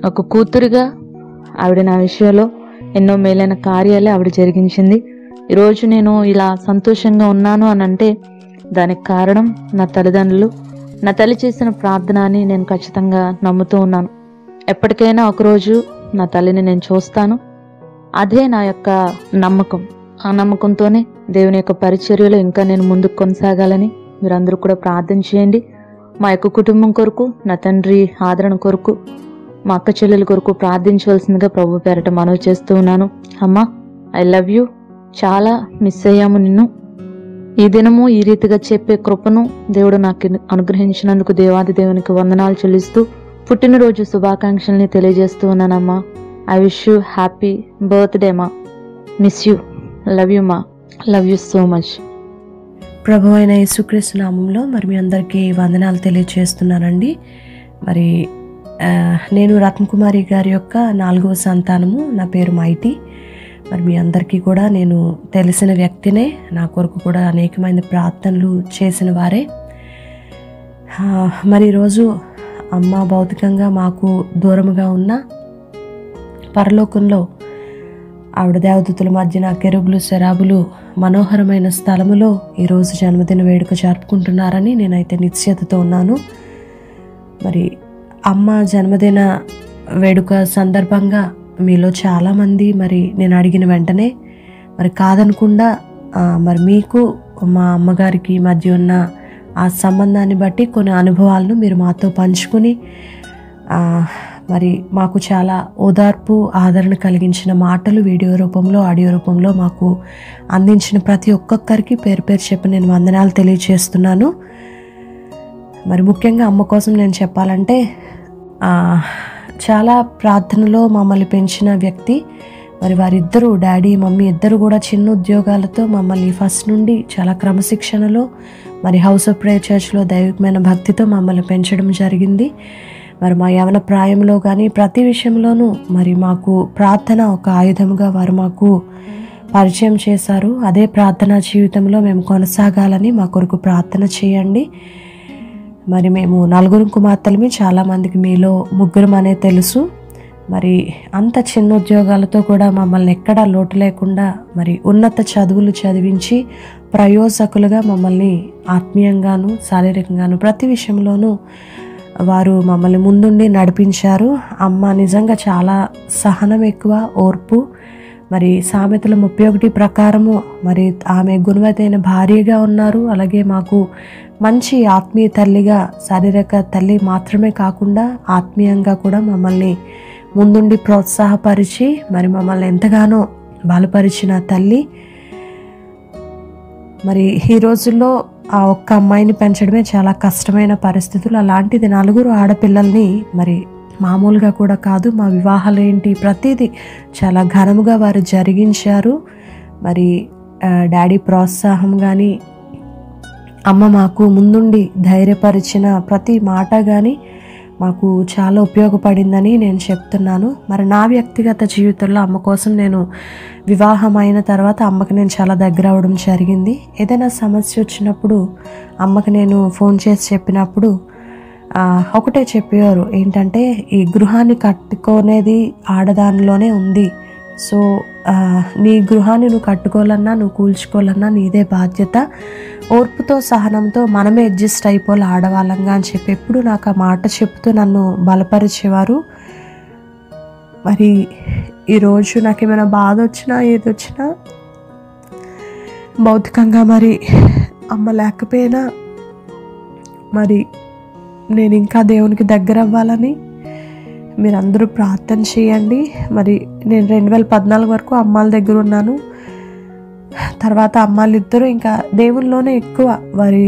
ఒక కూతురుగా ఆవిడ నా విషయంలో ఎన్నో మేలైన కార్యాలే ఆవిడ జరిగించింది. ఈరోజు నేను ఇలా సంతోషంగా ఉన్నాను అని అంటే దానికి కారణం నా తల్లిదండ్రులు, నా తల్లి చేసిన ప్రార్థన అని నేను ఖచ్చితంగా నమ్ముతూ ఉన్నాను. ఎప్పటికైనా ఒకరోజు నా తల్లిని నేను చూస్తాను. అదే నా యొక్క నమ్మకం. ఆ నమ్మకంతోనే దేవుని యొక్క పరిచర్యలో ఇంకా నేను ముందుకు కొనసాగాలని మీరందరూ కూడా ప్రార్థన చేయండి. మా యొక్క కుటుంబం కొరకు, నా తండ్రి ఆదరణ కొరకు, మా అక్క చెల్లెల కొరకు ప్రార్థించవలసిందిగా ప్రభు పేరట మనవి చేస్తూ ఉన్నాను. అమ్మా, ఐ లవ్ యూ. చాలా మిస్ అయ్యాము నిన్ను. ఈ దినము ఈ రీతిగా చెప్పే కృపను దేవుడు నాకు అనుగ్రహించినందుకు దేవాది దేవునికి వందనాలు చెల్లిస్తూ పుట్టినరోజు శుభాకాంక్షల్ని తెలియజేస్తూ ఉన్నానమ్మా. I wish you happy birthday ma. Miss you. Love you ma. Love you so much. ప్రభు అయిన యేసుక్రీస్తు నామంలో మరి మీ అందరికీ వందనాలు తెలియజేస్తున్నానండి. మరి నేను రత్నకుమారి గారి యొక్క 4వ సంతానము. నా పేరు మైటి. మరి మీ అందరికీ కూడా నేను తెలిసిన వ్యక్తినే. నా కొరకు కూడా అనేకమైన ప్రార్థనలు చేసిన వారే. మరి ఈరోజు అమ్మ భౌతికంగా మాకు దూరముగా ఉన్న పరలోకంలో ఆవిడ దేవదూతల మధ్యన కెరూబులు శరాబులు మనోహరమైన స్థలములో ఈరోజు జన్మదిన వేడుక జరుపుకుంటున్నారని నేనైతే నిశ్చయతతో ఉన్నాను. మరి అమ్మ జన్మదిన వేడుక సందర్భంగా మీలో చాలామంది మరి నేను అడిగిన వెంటనే మరి కాదనకుండా మరి మీకు మా అమ్మగారికి మధ్య ఉన్న ఆ సంబంధాన్ని బట్టి కొన్ని అనుభవాలను మీరు మాతో పంచుకుని మరి మాకు చాలా ఓదార్పు, ఆదరణ కలిగించిన మాటలు వీడియో రూపంలో, ఆడియో రూపంలో మాకు అందించిన ప్రతి ఒక్కొక్కరికి పేరు పేరు చెప్పి నేను వందనాలు తెలియజేస్తున్నాను. మరి ముఖ్యంగా అమ్మ కోసం నేను చెప్పాలంటే చాలా ప్రార్థనలో మమ్మల్ని పెంచిన వ్యక్తి. మరి వారిద్దరూ, డాడీ మమ్మీ ఇద్దరు కూడా చిన్న ఉద్యోగాలతో మమ్మల్ని ఫస్ట్ నుండి చాలా క్రమశిక్షణలో మరి హౌస్ ఆఫ్ ప్రేయర్ చర్చ్లో దైవికమైన భక్తితో మమ్మల్ని పెంచడం జరిగింది. మరి మా యవన ప్రాయంలో కానీ ప్రతి విషయంలోనూ మరి మాకు ప్రార్థన ఒక ఆయుధంగా వారు మాకు పరిచయం చేశారు. అదే ప్రార్థనా జీవితంలో మేము కొనసాగాలని మా కొరకు ప్రార్థన చేయండి. మరి మేము 4 కుమార్తెలమి. చాలామందికి మీలో 3 అనే తెలుసు. మరి అంత చిన్న ఉద్యోగాలతో కూడా మమ్మల్ని ఎక్కడా లోటు లేకుండా మరి ఉన్నత చదువులు చదివించి ప్రయోజకులుగా మమ్మల్ని ఆత్మీయంగాను శారీరకంగాను ప్రతి విషయంలోనూ వారు మమ్మల్ని ముందుండి నడిపించారు. అమ్మ నిజంగా చాలా సహనం ఎక్కువ, ఓర్పు. మరి సామెతల 31 ప్రకారము మరి ఆమె గుణవతైన భార్యగా ఉన్నారు. అలాగే మాకు మంచి ఆత్మీయ తల్లిగా, శారీరక తల్లి మాత్రమే కాకుండా ఆత్మీయంగా కూడా మమ్మల్ని ముందుండి ప్రోత్సాహపరిచి మరి మమ్మల్ని ఎంతగానో బలపరిచిన తల్లి. మరి ఈ రోజుల్లో ఆ ఒక్క అమ్మాయిని పెంచడమే చాలా కష్టమైన పరిస్థితులు. అలాంటిది 4 ఆడపిల్లల్ని మరి మామూలుగా కూడా కాదు, మా వివాహాలు ఏంటి ప్రతిదీ చాలా ఘనముగా వారు జరిగించారు. మరి డాడీ ప్రోత్సాహం కానీ, అమ్మ మాకు ముందుండి ధైర్యపరిచిన ప్రతి మాట కానీ మాకు చాలా ఉపయోగపడిందని నేను చెప్తున్నాను. మరి నా వ్యక్తిగత జీవితంలో అమ్మ కోసం నేను వివాహం అయిన తర్వాత అమ్మకి నేను చాలా దగ్గర అవడం జరిగింది. ఏదైనా సమస్య వచ్చినప్పుడు అమ్మకి నేను ఫోన్ చేసి చెప్పినప్పుడు ఒకటే చెప్పేవారు, ఏంటంటే ఈ గృహాన్ని కట్టుకునేది ఆడదానిలోనే ఉంది. సో నీ గృహాన్ని నువ్వు కట్టుకోవాలన్నా, నువ్వు కూల్చుకోవాలన్నా నీదే బాధ్యత. ఓర్పుతో సహనంతో మనమే అడ్జస్ట్ అయిపోవాలి ఆడవాళ్ళంగా అని చెప్పి ఎప్పుడు నాకు ఆ మాట చెప్తూ నన్ను బలపరిచేవారు. మరి ఈరోజు నాకు ఏమైనా బాధ వచ్చినా ఏది వచ్చినా భౌతికంగా మరి అమ్మ లేకపోయినా మరి నేను ఇంకా దేవునికి దగ్గర అవ్వాలని మీరందరూ ప్రార్థన చేయండి. మరి నేను 2014 వరకు అమ్మాళ్ళ దగ్గర ఉన్నాను. తర్వాత అమ్మాళ్ళిద్దరూ ఇంకా దేవునిలోనే ఎక్కువ వారి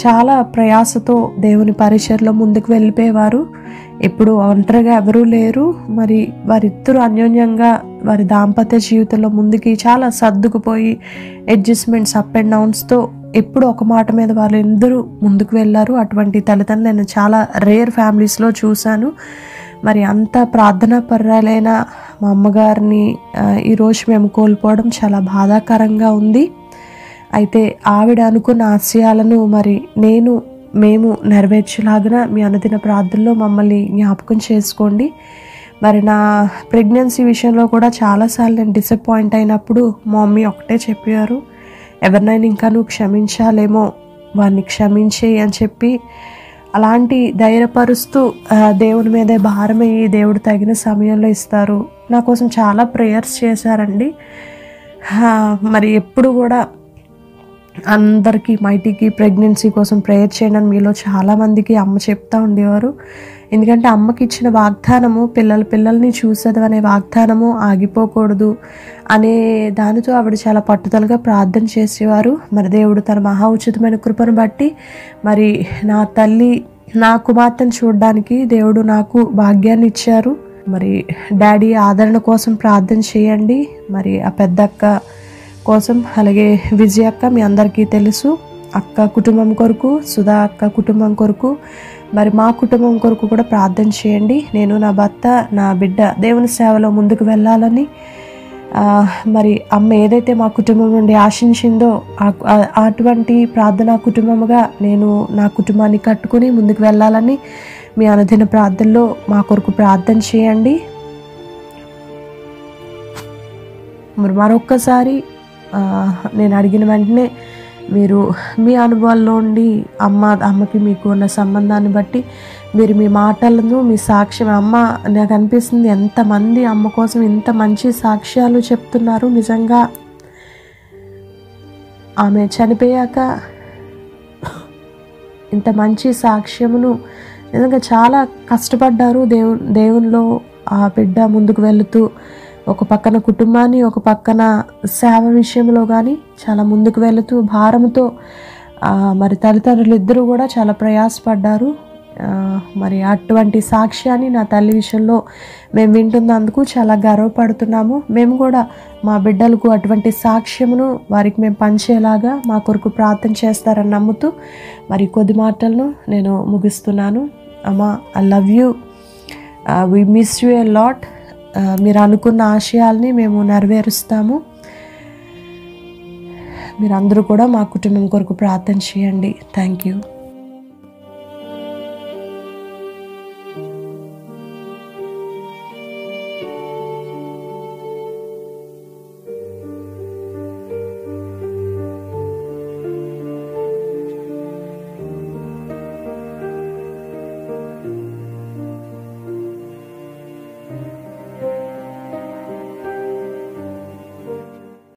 చాలా ప్రయాసతో దేవుని పరిచర్లో ముందుకు వెళ్ళిపోయేవారు. ఎప్పుడు ఒంటరిగా ఎవరూ లేరు. మరి వారిద్దరూ అన్యోన్యంగా వారి దాంపత్య జీవితంలో ముందుకి చాలా సర్దుకుపోయి అడ్జస్ట్మెంట్స్ అప్ అండ్ డౌన్స్తో ఎప్పుడు ఒక మాట మీద వాళ్ళు అందరూ ముందుకు వెళ్ళారు. అటువంటి తల్లిదండ్రులు నేను చాలా రేర్ ఫ్యామిలీస్లో చూశాను. మరి అంత ప్రార్థనా పర్రాలైన మా అమ్మగారిని ఈరోజు మేము కోల్పోవడం చాలా బాధాకరంగా ఉంది. అయితే ఆవిడ అనుకున్న ఆశయాలను మరి మేము నెరవేర్చేలాగిన మీ అనుదిన ప్రార్థనలో మమ్మల్ని జ్ఞాపకం చేసుకోండి. మరి నా ప్రెగ్నెన్సీ విషయంలో కూడా చాలాసార్లు నేను డిసప్పాయింట్ అయినప్పుడు మా మమ్మీ ఒకటే చెప్పారు, ఎవరినైనా ఇంకా నువ్వు క్షమించాలేమో వారిని క్షమించేయి అని చెప్పి అలాంటి ధైర్యపరుస్తూ దేవుని మీదే భారమయ్యి దేవుడు తగిన సమయంలో ఇస్తారు. నా కోసం చాలా ప్రేయర్స్ చేశారండి. మరి ఎప్పుడు కూడా అందరికీ మైటీకి ప్రెగ్నెన్సీ కోసం ప్రేయర్ చేయండి అని మీలో చాలామందికి అమ్మ చెప్తూ ఉండేవారు. ఎందుకంటే అమ్మకి ఇచ్చిన వాగ్దానము పిల్లల్ని చూసేది అనే వాగ్దానము ఆగిపోకూడదు అనే దానితో ఆవిడ చాలా పట్టుదలగా ప్రార్థన చేసేవారు. మరి దేవుడు తన మహా ఉచితమైన కృపను బట్టి మరి నా తల్లి నా కుమార్తెను చూడడానికి దేవుడు నాకు భాగ్యాన్ని ఇచ్చారు. మరి డాడీ ఆదరణ కోసం ప్రార్థన చేయండి. మరి ఆ పెద్దక్క కోసం, అలాగే విజయ అక్క మీ అందరికీ తెలుసు, అక్క కుటుంబం కొరకు, సుధా అక్క కుటుంబం కొరకు, మరి మా కుటుంబం కొరకు కూడా ప్రార్థన చేయండి. నేను, నా భర్త, నా బిడ్డ దేవుని సేవలో ముందుకు వెళ్ళాలని మరి అమ్మ ఏదైతే మా కుటుంబం నుండి ఆశించిందో అటువంటి ప్రార్థనా కుటుంబముగా నేను నా కుటుంబాన్ని కట్టుకుని ముందుకు వెళ్ళాలని మీ అనుదిన ప్రార్థనలో మా కొరకు ప్రార్థన చేయండి. మరి మరొక్కసారి నేను అడిగిన వెంటనే మీరు మీ అనుభవాల్లో ఉండి అమ్మకి మీకు ఉన్న సంబంధాన్ని బట్టి మీరు మీ మాటలను, మీ సాక్ష్యం, అమ్మ నాకు అనిపిస్తుంది ఎంతమంది అమ్మ కోసం ఇంత మంచి సాక్ష్యాలు చెప్తున్నారు. నిజంగా ఆమె చనిపోయాక ఇంత మంచి సాక్ష్యమును నిజంగా చాలా కష్టపడ్డారు. దేవునిలో ఆ బిడ్డ ముందుకు వెళుతూ ఒక పక్కన కుటుంబాన్ని, ఒక పక్కన సేవ విషయంలో కానీ చాలా ముందుకు వెళుతూ భారంతో మరి తల్లిదండ్రులు ఇద్దరు కూడా చాలా ప్రయాసపడ్డారు. మరి అటువంటి సాక్ష్యాన్ని నా తల్లి విషయంలో మేము వింటున్నందుకు చాలా గర్వపడుతున్నాము. మేము కూడా మా బిడ్డలకు అటువంటి సాక్ష్యమును వారికి మేము పంచేలాగా మా కొరకు ప్రార్థన చేస్తారని నమ్ముతూ మరి కొద్ది మాటలను నేను ముగిస్తున్నాను. అమ్మ, I love you, we miss you a lot. మీరు అనుకున్న ఆశయాల్ని మేము నెరవేరుస్తాము. మీరందరూ కూడా మా కుటుంబం కొరకు ప్రార్థన చేయండి. Thank you.